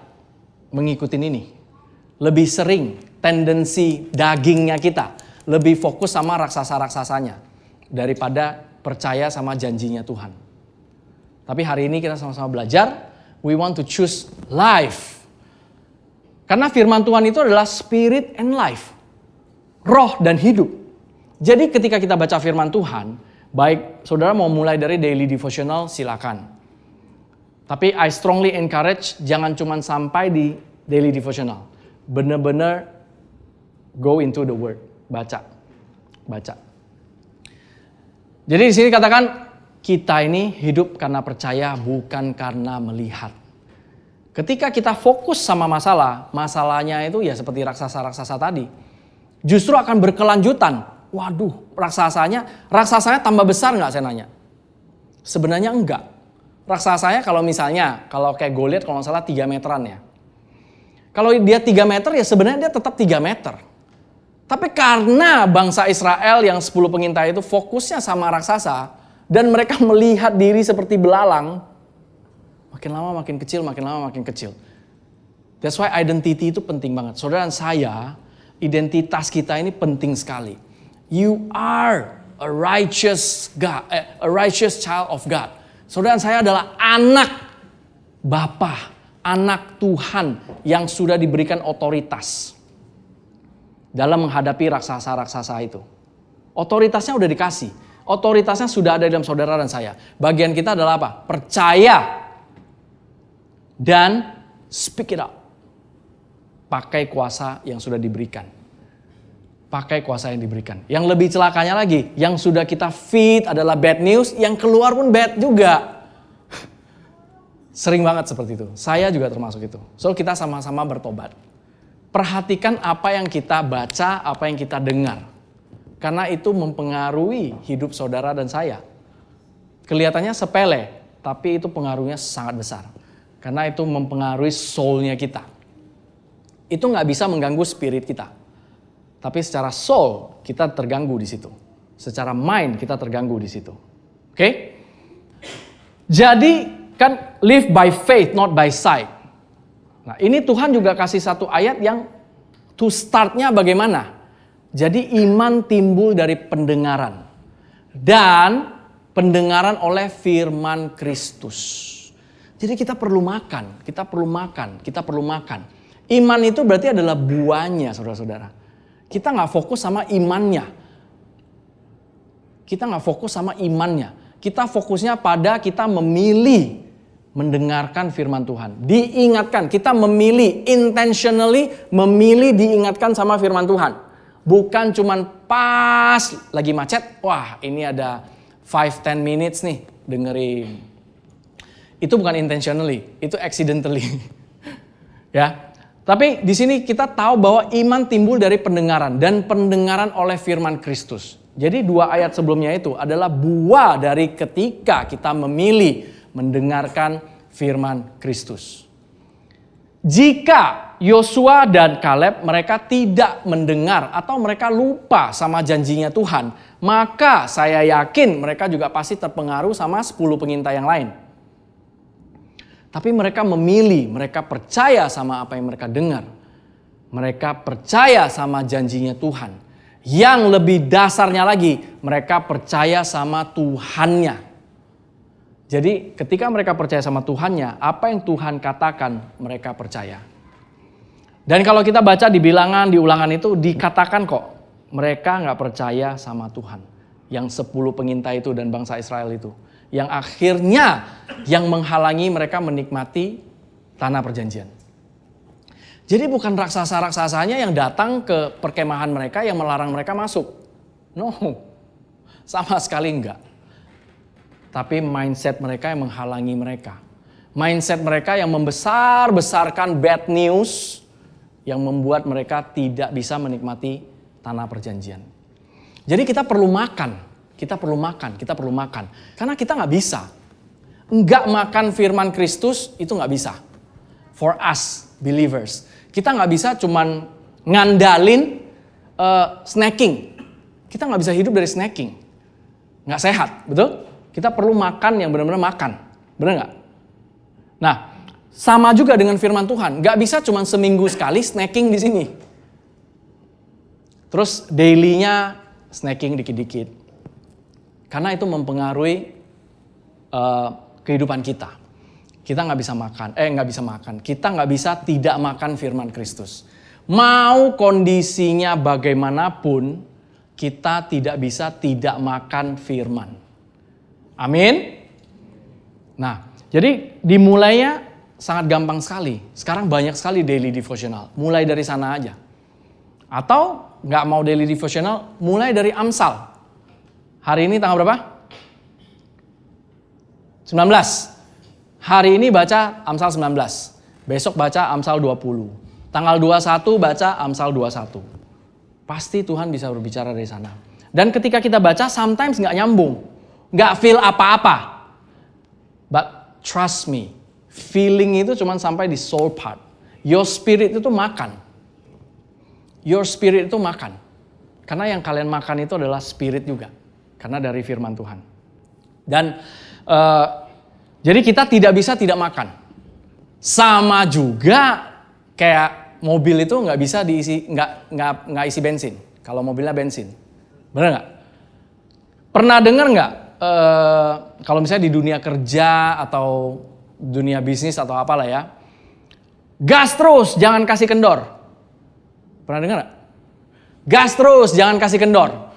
A: mengikuti ini. Lebih sering tendensi dagingnya kita lebih fokus sama raksasa-raksasanya daripada percaya sama janjinya Tuhan. Tapi hari ini kita sama-sama belajar, we want to choose life. Karena firman Tuhan itu adalah spirit and life. Roh dan hidup. Jadi ketika kita baca firman Tuhan, baik saudara mau mulai dari daily devotional, silakan. Tapi I strongly encourage jangan cuma sampai di daily devotional. Benar-benar go into the word. Baca. Jadi di sini katakan kita ini hidup karena percaya bukan karena melihat. Ketika kita fokus sama masalahnya itu ya seperti raksasa-raksasa tadi. Justru akan berkelanjutan. Waduh, raksasanya tambah besar nggak saya nanya? Sebenarnya enggak. Raksasanya kalau kayak Goliat kalau nggak salah 3 meteran ya. Kalau dia 3 meter ya sebenarnya dia tetap 3 meter. Tapi karena bangsa Israel yang 10 pengintai itu fokusnya sama raksasa dan mereka melihat diri seperti belalang, makin lama makin kecil. That's why identity itu penting banget. Saudara dan saya, identitas kita ini penting sekali. You are a righteous child of God. Saudara dan saya adalah anak Bapa, anak Tuhan yang sudah diberikan otoritas. dalam menghadapi raksasa-raksasa itu. Otoritasnya udah dikasih. Otoritasnya sudah ada dalam saudara dan saya. Bagian kita adalah apa? Percaya dan speak it up. Pakai kuasa yang sudah diberikan. Pakai kuasa yang diberikan. Yang lebih celakanya lagi, yang sudah kita feed adalah bad news, yang keluar pun bad juga. Sering banget seperti itu. Saya juga termasuk itu. So kita sama-sama bertobat. Perhatikan apa yang kita baca, apa yang kita dengar. Karena itu mempengaruhi hidup saudara dan saya. Kelihatannya sepele, tapi itu pengaruhnya sangat besar. Karena itu mempengaruhi soul-nya kita. Itu nggak bisa mengganggu spirit kita. Tapi secara soul kita terganggu di situ. Secara mind kita terganggu di situ. Oke? Jadi kan live by faith, not by sight. Nah ini Tuhan juga kasih satu ayat yang to start-nya bagaimana? Jadi iman timbul dari pendengaran. Dan pendengaran oleh firman Kristus. Jadi kita perlu makan, kita perlu makan, kita perlu makan. Iman itu berarti adalah buahnya saudara-saudara. Kita gak fokus sama imannya. Kita gak fokus sama imannya. Kita fokusnya pada kita memilih mendengarkan firman Tuhan. Diingatkan, kita memilih, intentionally memilih diingatkan sama firman Tuhan. Bukan cuman pas lagi macet, wah ini ada 5-10 minutes nih dengerin. Itu bukan intentionally, itu accidentally. Ya. Tapi di sini kita tahu bahwa iman timbul dari pendengaran dan pendengaran oleh firman Kristus. Jadi 2 ayat sebelumnya itu adalah buah dari ketika kita memilih mendengarkan firman Kristus. Jika Yosua dan Kaleb mereka tidak mendengar atau mereka lupa sama janjinya Tuhan, maka saya yakin mereka juga pasti terpengaruh sama 10 pengintai yang lain. Tapi mereka memilih, mereka percaya sama apa yang mereka dengar. Mereka percaya sama janjinya Tuhan. Yang lebih dasarnya lagi, mereka percaya sama Tuhannya. Jadi ketika mereka percaya sama Tuhannya, apa yang Tuhan katakan mereka percaya. Dan kalau kita baca di bilangan, di ulangan itu dikatakan kok mereka gak percaya sama Tuhan. Yang 10 pengintai itu dan bangsa Israel itu. Yang akhirnya yang menghalangi mereka menikmati tanah perjanjian. Jadi bukan raksasa-raksasanya yang datang ke perkemahan mereka yang melarang mereka masuk. No, sama sekali enggak. Tapi mindset mereka yang menghalangi mereka. Mindset mereka yang membesar-besarkan bad news yang membuat mereka tidak bisa menikmati tanah perjanjian. Jadi kita perlu makan, kita perlu makan, kita perlu makan. Karena kita gak bisa. Enggak makan firman Kristus itu gak bisa. For us, believers. Kita gak bisa cuman ngandalin snacking. Kita gak bisa hidup dari snacking. Gak sehat, betul? Kita perlu makan yang benar-benar makan. Benar gak? Nah, sama juga dengan firman Tuhan. Gak bisa cuma seminggu sekali snacking di sini. Terus daily-nya snacking dikit-dikit. Karena itu mempengaruhi kehidupan kita. Kita gak bisa makan. Kita gak bisa tidak makan firman Kristus. Mau kondisinya bagaimanapun, kita tidak bisa tidak makan firman. Amin. Nah, jadi dimulainya sangat gampang sekali. Sekarang banyak sekali daily devotional. Mulai dari sana aja. Atau nggak mau daily devotional, mulai dari Amsal. Hari ini tanggal berapa? 19. Hari ini baca Amsal 19. Besok baca Amsal 20. Tanggal 21 baca Amsal 21. Pasti Tuhan bisa berbicara dari sana. Dan ketika kita baca, sometimes nggak nyambung. Gak feel apa-apa. But trust me, feeling itu cuma sampai di soul part. Your spirit itu makan. Your spirit itu makan. Karena yang kalian makan itu adalah spirit juga. Karena dari firman Tuhan. Dan jadi kita tidak bisa tidak makan. Sama juga kayak mobil itu nggak bisa diisi, nggak isi bensin. Kalau mobilnya bensin. Benar nggak? Pernah dengar nggak? Kalau misalnya di dunia kerja atau dunia bisnis atau apalah ya, gas terus, jangan kasih kendor. Pernah dengar gak? Gas terus, jangan kasih kendor.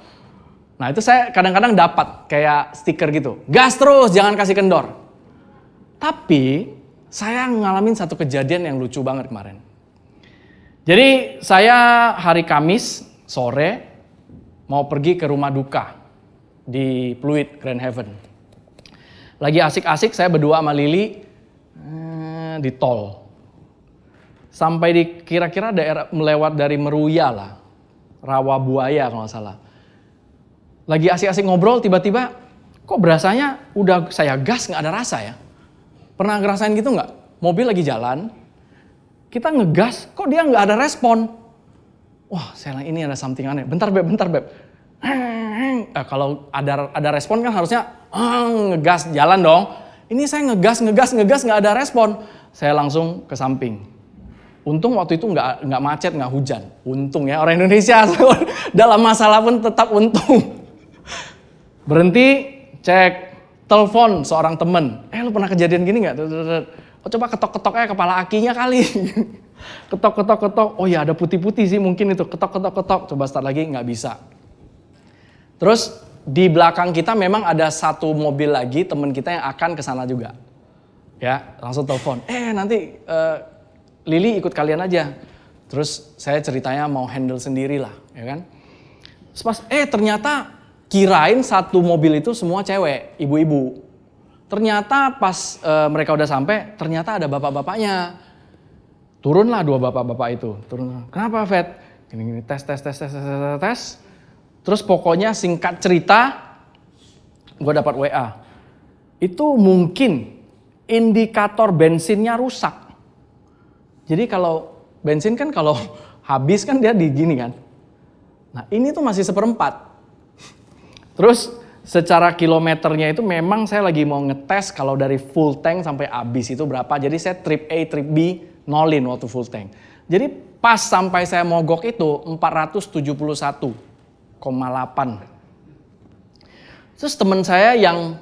A: Nah itu saya kadang-kadang dapat kayak stiker gitu. Gas terus, jangan kasih kendor. Tapi saya ngalamin satu kejadian yang lucu banget kemarin. Jadi saya hari Kamis sore mau pergi ke rumah duka di Pluit, Grand Haven. Lagi asik-asik saya berdua sama Lili di tol. Sampai di kira-kira daerah melewat dari Meruya lah. Rawa Buaya kalau nggak salah. Lagi asik-asik ngobrol tiba-tiba kok berasanya udah saya gas nggak ada rasa ya. Pernah ngerasain gitu nggak? Mobil lagi jalan, kita ngegas kok dia nggak ada respon. Wah saya bilang ini ada something aneh. Bentar beb. Kalau ada respon kan harusnya ngegas jalan dong. Ini saya ngegas nggak ada respon. Saya langsung ke samping. Untung waktu itu nggak macet, nggak hujan. Untung ya orang Indonesia dalam masalah pun tetap untung. Berhenti, cek, telepon seorang temen. Lu pernah kejadian gini nggak? Oh, coba ketok-ketoknya kepala akinya kali. Ketok. Oh ya ada putih-putih sih mungkin itu. Ketok. Coba start lagi nggak bisa. Terus di belakang kita memang ada satu mobil lagi temen kita yang akan ke sana juga. Ya langsung telepon. Nanti Lili ikut kalian aja. Terus saya ceritanya mau handle sendiri lah, ya kan. Pas ternyata kirain satu mobil itu semua cewek, ibu-ibu. Ternyata pas mereka udah sampai, ternyata ada bapak-bapaknya. Turunlah dua bapak-bapak itu. Turun. Kenapa, Fed? Gini tes. Terus pokoknya singkat cerita, gue dapat WA. Itu mungkin indikator bensinnya rusak. Jadi kalau bensin kan kalau habis kan dia di gini kan. Nah ini tuh masih 1/4. Terus secara kilometernya itu memang saya lagi mau ngetes kalau dari full tank sampai habis itu berapa. Jadi saya trip A, trip B nolin waktu full tank. Jadi pas sampai saya mogok itu 471,8. Terus teman saya yang,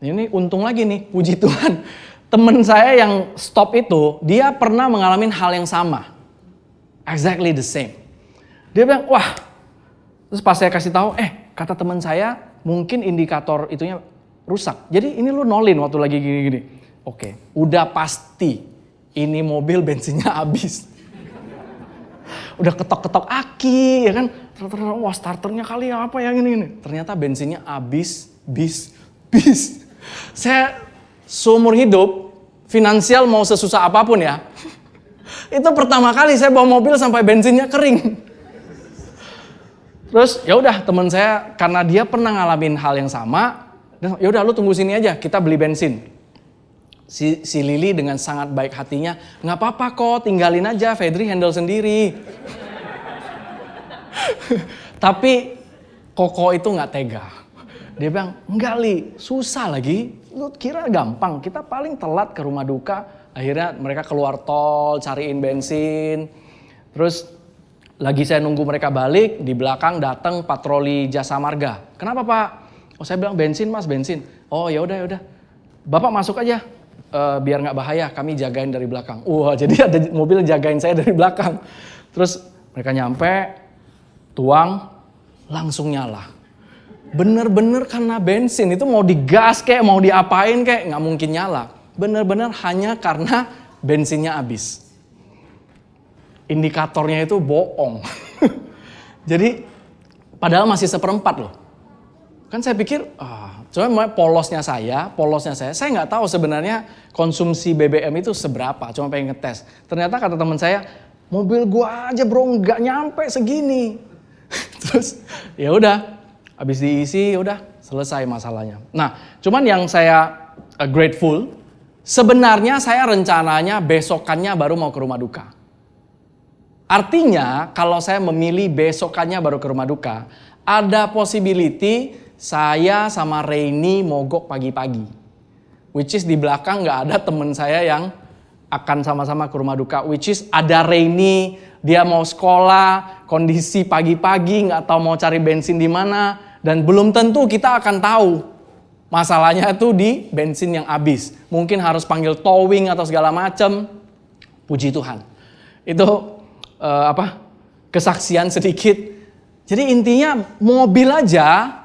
A: ini untung lagi nih puji Tuhan. Temen saya yang stop itu, dia pernah mengalami hal yang sama. Exactly the same. Dia bilang, wah. Terus pas saya kasih tahu, kata teman saya, mungkin indikator itunya rusak. Jadi ini lu nolin waktu lagi gini-gini. Oke, udah pasti ini mobil bensinnya habis. Udah ketok-ketok aki, ya kan. Wah starternya kali apa yang ini. Ternyata bensinnya habis, bis. Saya seumur hidup, finansial mau sesusah apapun ya. Itu pertama kali saya bawa mobil sampai bensinnya kering. Terus ya udah teman saya karena dia pernah ngalamin hal yang sama, ya udah lu tunggu sini aja, kita beli bensin. Si Lili dengan sangat baik hatinya, nggak apa-apa kok, tinggalin aja, Fedri handle sendiri. Tapi Koko itu nggak tega. Dia bilang, enggak Li, susah lagi. Lu kira gampang, kita paling telat ke rumah duka. Akhirnya mereka keluar tol, cariin bensin. Terus lagi saya nunggu mereka balik, di belakang datang patroli jasa marga. Kenapa Pak? Oh saya bilang bensin Mas, bensin. Oh ya udah. Bapak masuk aja, biar nggak bahaya, kami jagain dari belakang. Wah jadi ada mobil jagain saya dari belakang. Terus mereka nyampe, tuang, langsung nyala. Bener-bener karena bensin itu mau digas kayak mau diapain kayak nggak mungkin nyala. Bener-bener hanya karena bensinnya habis. Indikatornya itu bohong. Jadi padahal masih 1/4 loh. Kan saya pikir cuma polosnya saya nggak tahu sebenarnya konsumsi BBM itu seberapa. Cuma pengen ngetes. Ternyata kata teman saya, mobil gua aja bro nggak nyampe segini. Terus ya udah. Habis diisi udah selesai masalahnya. Nah cuman yang saya grateful, sebenarnya saya rencananya besokannya baru mau ke rumah duka. Artinya kalau saya memilih besokannya baru ke rumah duka, ada possibility saya sama Reini mogok pagi-pagi. Which is di belakang gak ada temen saya yang akan sama-sama ke rumah duka. Which is ada Reini, dia mau sekolah, kondisi pagi-pagi gak tahu mau cari bensin di mana. Dan belum tentu kita akan tahu masalahnya itu di bensin yang habis. Mungkin harus panggil towing atau segala macam. Puji Tuhan. Itu kesaksian sedikit. Jadi intinya mobil aja,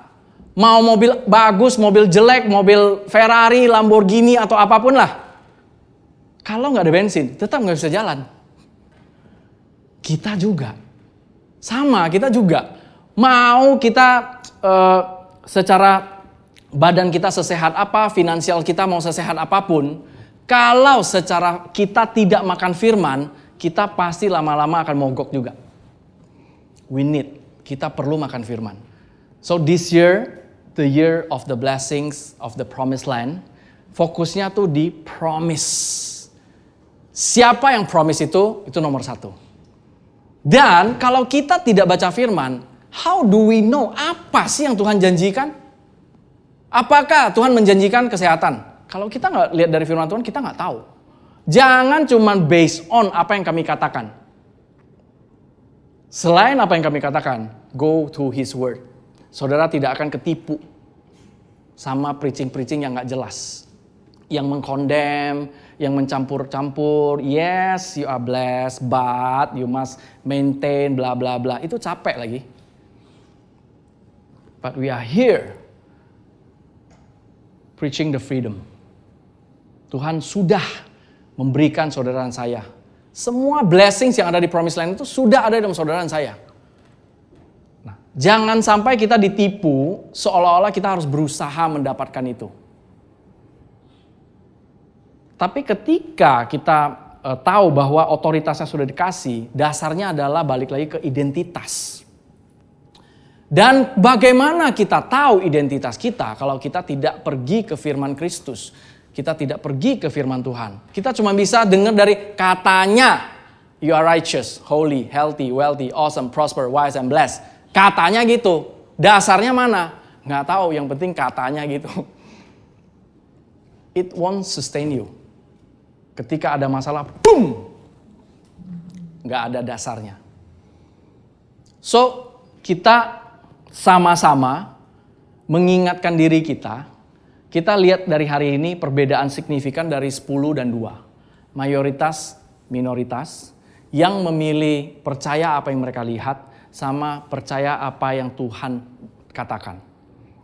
A: mau mobil bagus, mobil jelek, mobil Ferrari, Lamborghini atau apapun lah. Kalau nggak ada bensin, tetap nggak bisa jalan. Kita juga. Sama, kita juga. Mau kita secara badan kita sesehat apa, finansial kita mau sesehat apapun, kalau secara kita tidak makan firman, kita pasti lama-lama akan mogok juga. Kita perlu makan firman. So this year, the year of the blessings of the promised land, fokusnya tuh di promise. Siapa yang promise itu nomor 1. Dan kalau kita tidak baca firman, how do we know apa sih yang Tuhan janjikan? Apakah Tuhan menjanjikan kesehatan? Kalau kita nggak lihat dari firman Tuhan, kita nggak tahu. Jangan cuma based on apa yang kami katakan. Selain apa yang kami katakan, go to His word. Saudara tidak akan ketipu sama preaching-preaching yang nggak jelas. Yang mengkondem, yang mencampur-campur. Yes, you are blessed, but you must maintain bla bla bla. Itu capek lagi. But we are here preaching the freedom. Tuhan sudah memberikan saudara dan saya. Semua blessings yang ada di promised land itu sudah ada dalam saudara dan saya. Nah, jangan sampai kita ditipu seolah-olah kita harus berusaha mendapatkan itu. Tapi ketika kita tahu bahwa otoritasnya sudah dikasih, dasarnya adalah balik lagi ke identitas. Dan bagaimana kita tahu identitas kita kalau kita tidak pergi ke firman Kristus? Kita tidak pergi ke firman Tuhan. Kita cuma bisa dengar dari katanya, you are righteous, holy, healthy, wealthy, awesome, prosper, wise, and blessed. Katanya gitu. Dasarnya mana? Nggak tahu, yang penting katanya gitu. It won't sustain you. Ketika ada masalah, boom! Nggak ada dasarnya. So, kita sama-sama mengingatkan diri kita. Kita lihat dari hari ini perbedaan signifikan dari 10 dan 2. Mayoritas, minoritas. Yang memilih percaya apa yang mereka lihat sama percaya apa yang Tuhan katakan.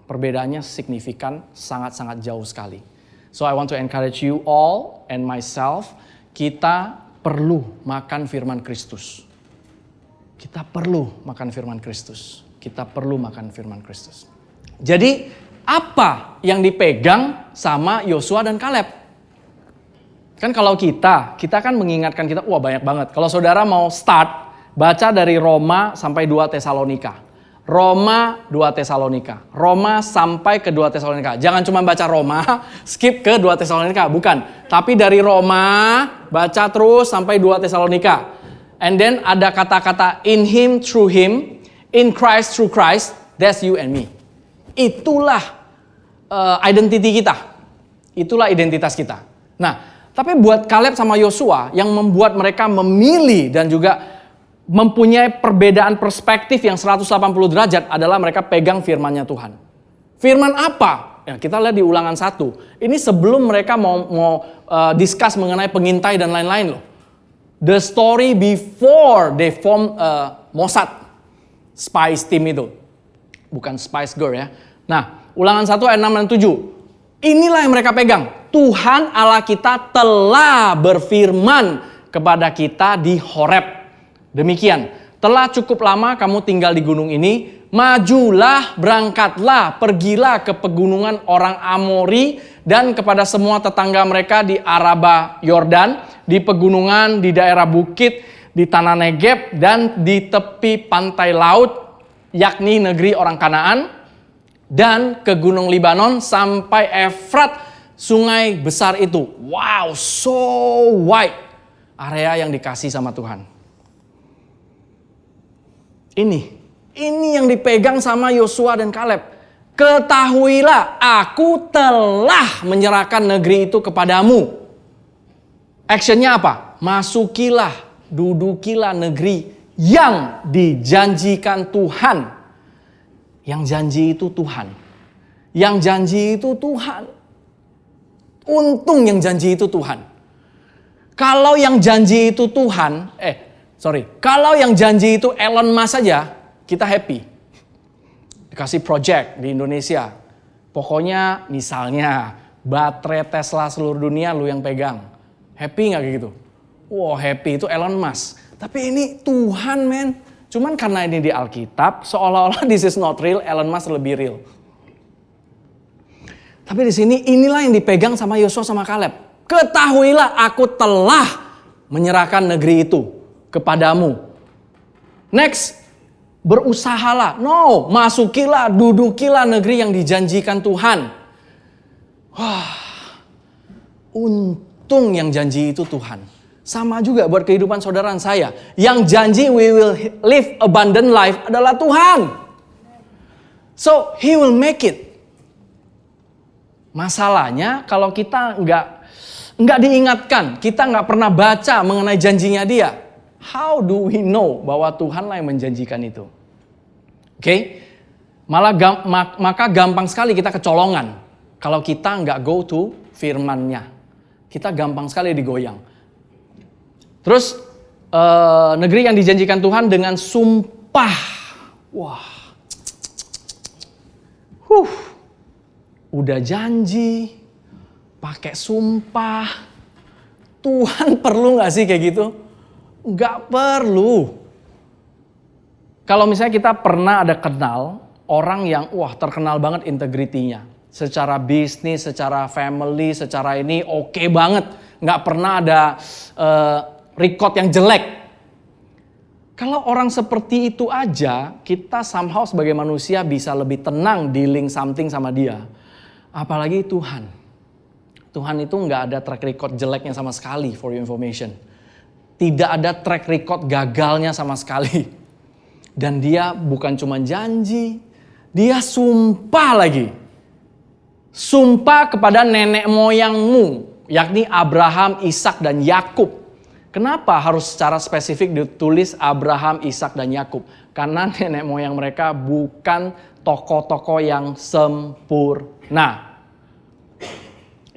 A: Perbedaannya signifikan, sangat-sangat jauh sekali. So I want to encourage you all and myself, kita perlu makan firman Kristus. Kita perlu makan firman Kristus. Kita perlu makan firman Kristus. Jadi apa yang dipegang sama Yosua dan Kaleb? Kan kalau kita kan mengingatkan kita, wah banyak banget. Kalau saudara mau start, baca dari Roma sampai 2 Tesalonika. Roma 2 Tesalonika. Roma sampai ke 2 Tesalonika. Jangan cuma baca Roma, skip ke 2 Tesalonika. Bukan. Tapi dari Roma, baca terus sampai 2 Tesalonika. And then ada kata-kata in him, through him, in Christ, through Christ, that's you and me. Itulah identity kita. Itulah identitas kita. Nah, tapi buat Kaleb sama Yosua yang membuat mereka memilih dan juga mempunyai perbedaan perspektif yang 180 derajat adalah mereka pegang firman-Nya Tuhan. Firman apa? Ya, kita lihat di Ulangan 1. Ini sebelum mereka mau discuss mengenai pengintai dan lain-lain loh. The story before they form Mossad. Spice team itu. Bukan Spice Girl ya. Nah, Ulangan 1 ayat 6 dan 7. Inilah yang mereka pegang. Tuhan Allah kita telah berfirman kepada kita di Horeb. Demikian, telah cukup lama kamu tinggal di gunung ini, majulah, berangkatlah, pergilah ke pegunungan orang Amori dan kepada semua tetangga mereka di Araba Yordan, di pegunungan, di daerah bukit, di tanah Negeb, dan di tepi pantai laut, yakni negeri orang Kanaan, dan ke gunung Libanon sampai Efrat, sungai besar itu. Wow, so wide area yang dikasih sama Tuhan. Ini yang dipegang sama Yosua dan Kaleb. Ketahuilah, aku telah menyerahkan negeri itu kepadamu. Actionnya apa? Masukilah, dudukilah negeri yang dijanjikan Tuhan. Yang janji itu Tuhan. Yang janji itu Tuhan. Untung yang janji itu Tuhan. Kalau yang janji itu Tuhan, kalau yang janji itu Elon Musk saja, kita happy. Dikasih project di Indonesia. Pokoknya misalnya baterai Tesla seluruh dunia lu yang pegang. Happy gak kayak gitu? Wow, happy itu Elon Musk. Tapi ini Tuhan, men. Cuman karena ini di Alkitab, seolah-olah this is not real, Elon Musk lebih real. Tapi di sini inilah yang dipegang sama Yosua sama Kaleb. Ketahuilah aku telah menyerahkan negeri itu kepadamu. Next, berusahalah. No, masukilah, dudukilah negeri yang dijanjikan Tuhan. Wah, untung yang janji itu Tuhan. Sama juga buat kehidupan saudara saya. Yang janji we will live abundant life adalah Tuhan. So, He will make it. Masalahnya kalau kita nggak diingatkan, kita nggak pernah baca mengenai janjinya Dia. How do we know bahwa Tuhanlah yang menjanjikan itu? Oke? Maka gampang sekali kita kecolongan kalau kita nggak go to firman-Nya. Kita gampang sekali digoyang. Terus negeri yang dijanjikan Tuhan dengan sumpah. Wah. Udah janji, pakai sumpah. Tuhan perlu gak sih kayak gitu? Gak perlu. Kalau misalnya kita pernah ada kenal orang yang terkenal banget integritinya. Secara bisnis, secara family, secara ini oke banget. Gak pernah ada record yang jelek. Kalau orang seperti itu aja, kita somehow sebagai manusia bisa lebih tenang dealing something sama dia. Apalagi Tuhan. Tuhan itu nggak ada track record jeleknya sama sekali, for your information. Tidak ada track record gagalnya sama sekali. Dan dia bukan cuma janji, dia sumpah lagi. Sumpah kepada nenek moyangmu, yakni Abraham, Ishak, dan Yakub. Kenapa harus secara spesifik ditulis Abraham, Ishak, dan Yakub? Karena nenek moyang mereka bukan tokoh-tokoh yang sempurna.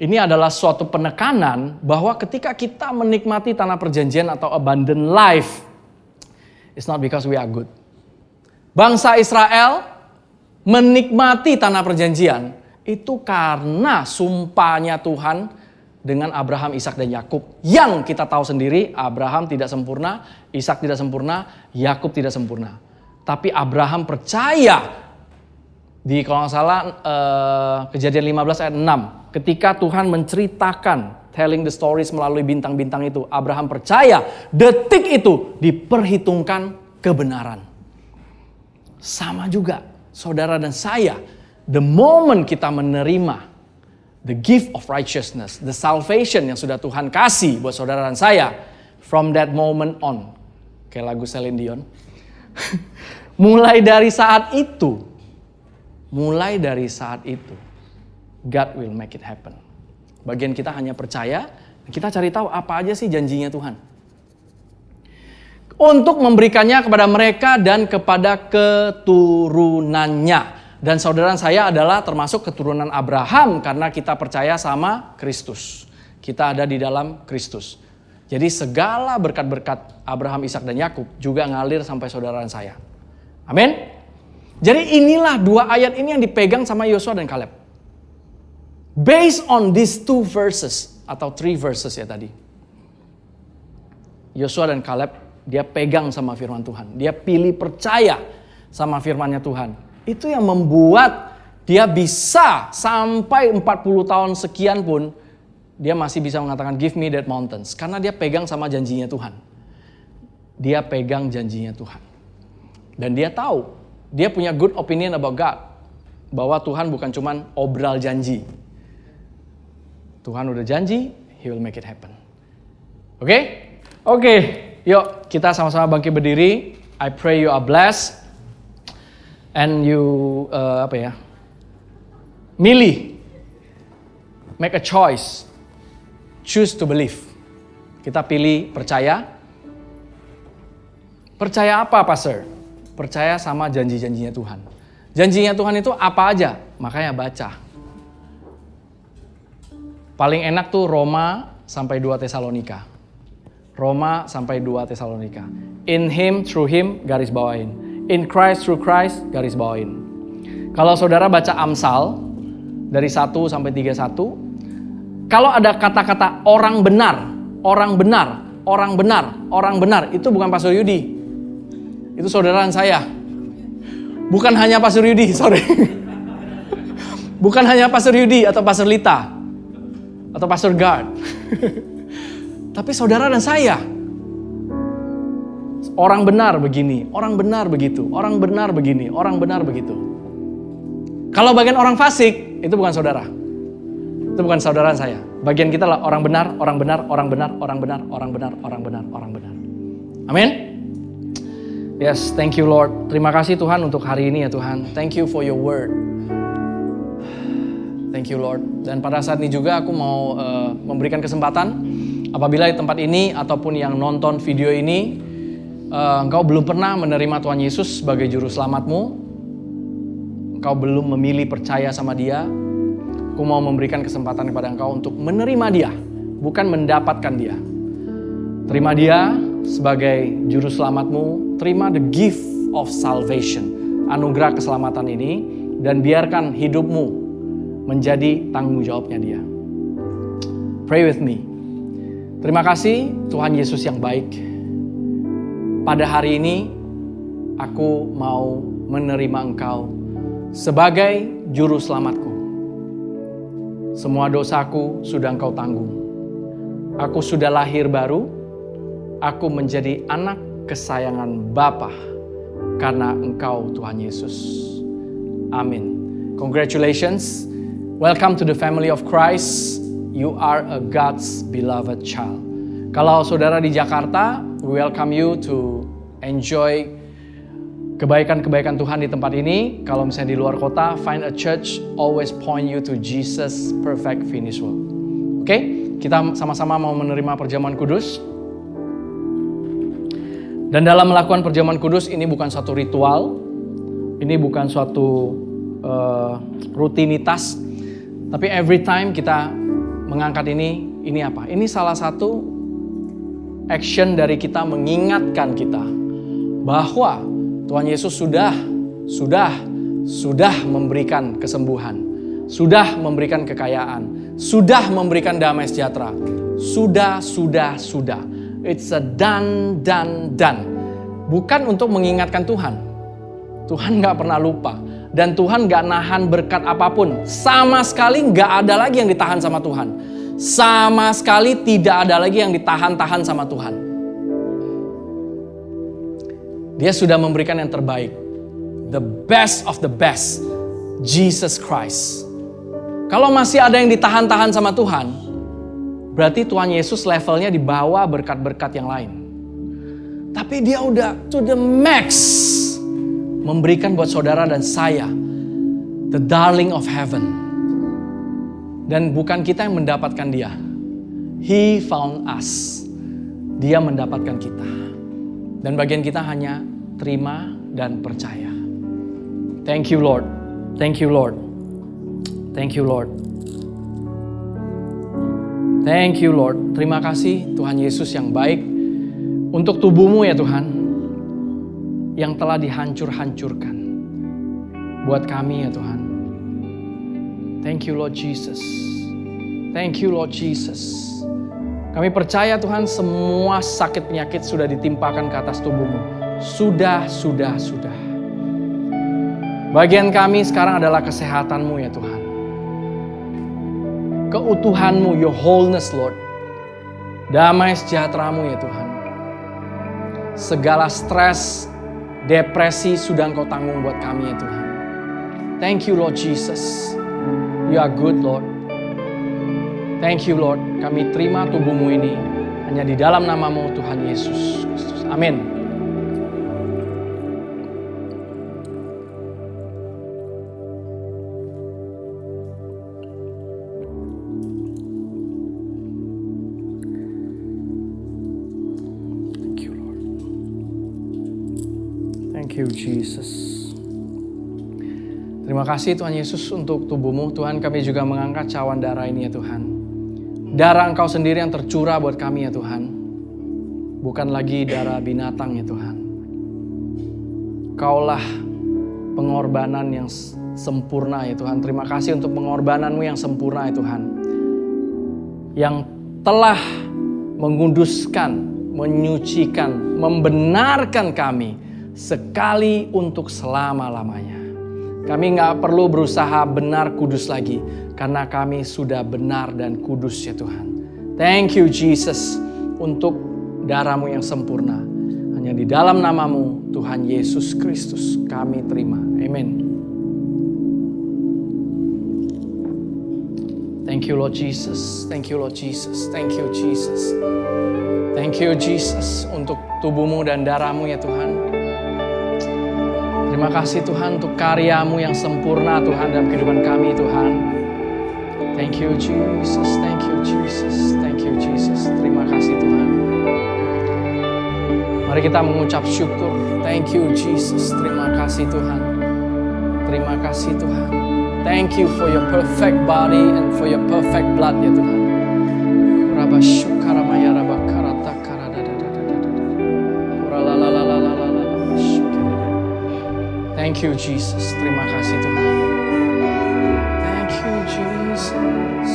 A: Ini adalah suatu penekanan bahwa ketika kita menikmati tanah perjanjian atau abundant life, it's not because we are good. Bangsa Israel menikmati tanah perjanjian itu karena sumpahnya Tuhan dengan Abraham, Ishak, dan Yakub. Yang kita tahu sendiri, Abraham tidak sempurna, Ishak tidak sempurna, Yakub tidak sempurna. Tapi Abraham percaya. Kalau nggak salah Kejadian 15 ayat 6. Ketika Tuhan menceritakan, telling the stories melalui bintang-bintang itu, Abraham percaya detik itu diperhitungkan kebenaran. Sama juga saudara dan saya, the moment kita menerima the gift of righteousness, the salvation yang sudah Tuhan kasih buat saudara dan saya, from that moment on, kayak lagu Celine Dion, mulai dari saat itu, God will make it happen. Bagian kita hanya percaya, kita cari tahu apa aja sih janjinya Tuhan. Untuk memberikannya kepada mereka dan kepada keturunannya. Dan saudara saya adalah termasuk keturunan Abraham karena kita percaya sama Kristus. Kita ada di dalam Kristus. Jadi segala berkat-berkat Abraham, Ishak, dan Yakub juga ngalir sampai saudara saya. Amin. Jadi inilah dua ayat ini yang dipegang sama Yosua dan Kaleb. Based on these two verses atau three verses ya tadi. Yosua dan Kaleb dia pegang sama firman Tuhan. Dia pilih percaya sama firmannya Tuhan. Itu yang membuat dia bisa sampai 40 tahun sekian pun dia masih bisa mengatakan give me that mountains. Karena dia pegang sama janjinya Tuhan. Dia pegang janjinya Tuhan. Dan dia tahu, dia punya good opinion about God. Bahwa Tuhan bukan cuman obral janji. Tuhan udah janji, He will make it happen. Oke? Oke, yuk kita sama-sama bangkit berdiri. I pray you are blessed. And you, milih. Make a choice. Choose to believe. Kita pilih percaya. Percaya apa, Pastor? Percaya sama janji-janjinya Tuhan. Janjinya Tuhan itu apa aja? Makanya baca. Paling enak tuh Roma sampai 2 Tesalonika. Roma sampai 2 Tesalonika. In Him, through Him, garis bawain. In Christ, through Christ, garis bawain. Kalau saudara baca Amsal dari 1 sampai 31, kalau ada kata-kata orang benar, orang benar, orang benar, orang benar, itu bukan Pastor Yudi. Itu saudaraan saya. Bukan hanya Pastor Yudi, sorry. Bukan hanya Pastor Yudi atau Pastor Lita atau Pastor Gard. Tapi saudara dan saya. Orang benar begini, orang benar begitu, orang benar begini, orang benar begitu. Kalau bagian orang fasik, itu bukan saudara. Itu bukan saudara saya. Bagian kita lah orang benar, orang benar, orang benar, orang benar, orang benar, orang benar, orang benar. Amin. Yes, thank you Lord. Terima kasih Tuhan untuk hari ini ya Tuhan. Thank you for your word. Thank you Lord. Dan pada saat ini juga aku mau memberikan kesempatan, apabila di tempat ini ataupun yang nonton video ini, engkau belum pernah menerima Tuhan Yesus sebagai juru selamatmu, engkau belum memilih percaya sama dia, aku mau memberikan kesempatan kepada engkau untuk menerima dia, bukan mendapatkan dia. Terima dia sebagai juru selamatmu, terima the gift of salvation, anugerah keselamatan ini, dan biarkan hidupmu menjadi tanggung jawabnya dia. Pray with me. Terima kasih Tuhan Yesus yang baik. Pada hari ini, aku mau menerima Engkau sebagai juru selamatku. Semua dosaku sudah Engkau tanggung. Aku sudah lahir baru. Aku menjadi anak kesayangan Bapa karena Engkau Tuhan Yesus. Amin. Congratulations. Welcome to the family of Christ. You are a God's beloved child. Kalau saudara di Jakarta, we welcome you to enjoy kebaikan-kebaikan Tuhan di tempat ini. Kalau misalnya di luar kota, find a church, always point you to Jesus' perfect finished work. Oke, kita sama-sama mau menerima perjamuan kudus. Dan dalam melakukan perjamuan kudus, ini bukan suatu ritual, ini bukan suatu rutinitas, tapi every time kita mengangkat ini apa? Ini salah satu action dari kita mengingatkan kita bahwa Tuhan Yesus sudah memberikan kesembuhan, sudah memberikan kekayaan, sudah memberikan damai sejahtera. Sudah. It's a done. Bukan untuk mengingatkan Tuhan. Tuhan gak pernah lupa. Dan Tuhan gak nahan berkat apapun. Sama sekali gak ada lagi yang ditahan sama Tuhan. Sama sekali tidak ada lagi yang ditahan-tahan sama Tuhan. Dia sudah memberikan yang terbaik. The best of the best. Jesus Christ. Kalau masih ada yang ditahan-tahan sama Tuhan, berarti Tuhan Yesus levelnya di bawah berkat-berkat yang lain. Tapi dia udah to the max. Memberikan buat saudara dan saya. The darling of heaven. Dan bukan kita yang mendapatkan dia. He found us. Dia mendapatkan kita. Dan bagian kita hanya terima dan percaya. Thank you Lord. Thank you Lord. Thank you Lord. Thank you Lord. Terima kasih Tuhan Yesus yang baik. Untuk tubuhmu ya Tuhan. Yang telah dihancur-hancurkan. Buat kami ya Tuhan. Thank you Lord Jesus. Thank you Lord Jesus. Kami percaya Tuhan semua sakit penyakit sudah ditimpakan ke atas tubuhmu. Sudah. Bagian kami sekarang adalah kesehatanmu ya Tuhan. Keutuhanmu, your wholeness Lord. Damai sejahteramu ya Tuhan. Segala stres, depresi sudah Engkau tanggung buat kami ya Tuhan. Thank you Lord Jesus. You are good Lord. Thank you Lord. Kami terima tubuhmu ini hanya di dalam namamu Tuhan Yesus Kristus. Amin. Thank you Lord. Thank you Jesus. Terima kasih Tuhan Yesus untuk tubuhmu. Tuhan, kami juga mengangkat cawan darah ini ya Tuhan. Darah Engkau sendiri yang tercurah buat kami ya Tuhan. Bukan lagi darah binatang ya Tuhan. Engkaulah pengorbanan yang sempurna ya Tuhan. Terima kasih untuk pengorbanan-Mu yang sempurna ya Tuhan. Yang telah menguduskan, menyucikan, membenarkan kami sekali untuk selama-lamanya. Kami gak perlu berusaha benar kudus lagi, karena kami sudah benar dan kudus ya Tuhan. Thank you Jesus untuk darah-Mu yang sempurna. Hanya di dalam nama-Mu Tuhan Yesus Kristus kami terima. Amin. Thank you Lord Jesus. Thank you Lord Jesus. Thank you Jesus. Thank you Jesus untuk tubuh-Mu dan darah-Mu ya Tuhan. Terima kasih Tuhan untuk karya-Mu yang sempurna Tuhan dalam kehidupan kami Tuhan. Thank you Jesus. Thank you Jesus. Thank you Jesus. Terima kasih Tuhan. Mari kita mengucap syukur. Thank you Jesus. Terima kasih Tuhan. Terima kasih Tuhan. Thank you for your perfect body and for your perfect blood ya Tuhan. Thank you Jesus. Terima kasih Tuhan. Thank you Jesus.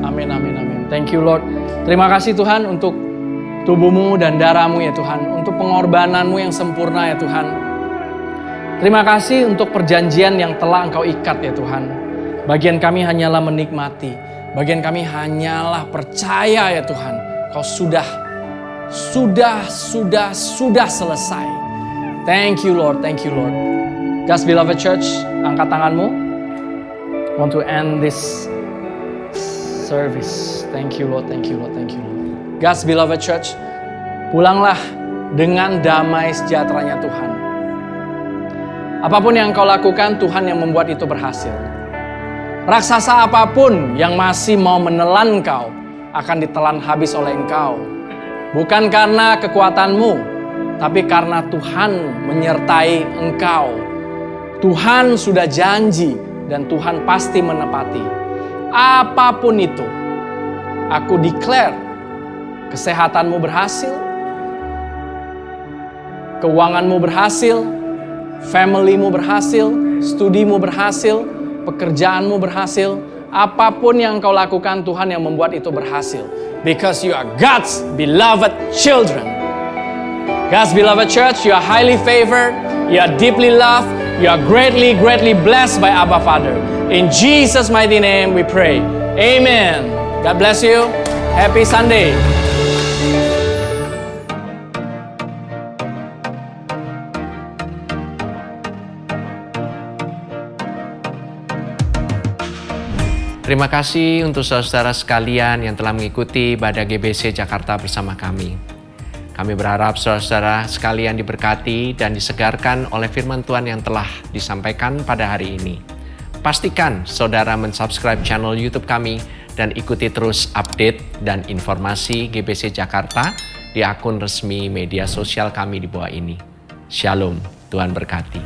A: Amin, amin, amin. Thank you Lord. Terima kasih Tuhan untuk tubuh-Mu dan darah-Mu ya Tuhan. Untuk pengorbanan-Mu yang sempurna ya Tuhan. Terima kasih untuk perjanjian yang telah Engkau ikat ya Tuhan. Bagian kami hanyalah menikmati. Bagian kami hanyalah percaya ya Tuhan. Kau sudah selesai. Thank you Lord, thank you Lord. God's beloved church, angkat tanganmu. Want to end this service. Thank you Lord, thank you Lord, thank you Lord. God's beloved church, pulanglah dengan damai sejahteranya Tuhan. Apapun yang kau lakukan, Tuhan yang membuat itu berhasil. Raksasa apapun yang masih mau menelan kau, akan ditelan habis oleh engkau. Bukan karena kekuatanmu, tapi karena Tuhan menyertai engkau. Tuhan sudah janji dan Tuhan pasti menepati. Apapun itu, aku declare, kesehatanmu berhasil, keuanganmu berhasil, family-mu berhasil, studimu berhasil, pekerjaanmu berhasil. Apapun yang kau lakukan, Tuhan yang membuat itu berhasil. Because you are God's beloved children. God's beloved church, you are highly favored, you are deeply loved, you are greatly, greatly blessed by Abba Father. In Jesus' mighty name we pray. Amen. God bless you. Happy Sunday.
B: Terima kasih untuk saudara sekalian yang telah mengikuti ibadah GBC Jakarta bersama kami. Kami berharap saudara sekalian diberkati dan disegarkan oleh firman Tuhan yang telah disampaikan pada hari ini. Pastikan saudara mensubscribe channel YouTube kami dan ikuti terus update dan informasi GBC Jakarta di akun resmi media sosial kami di bawah ini. Shalom, Tuhan berkati.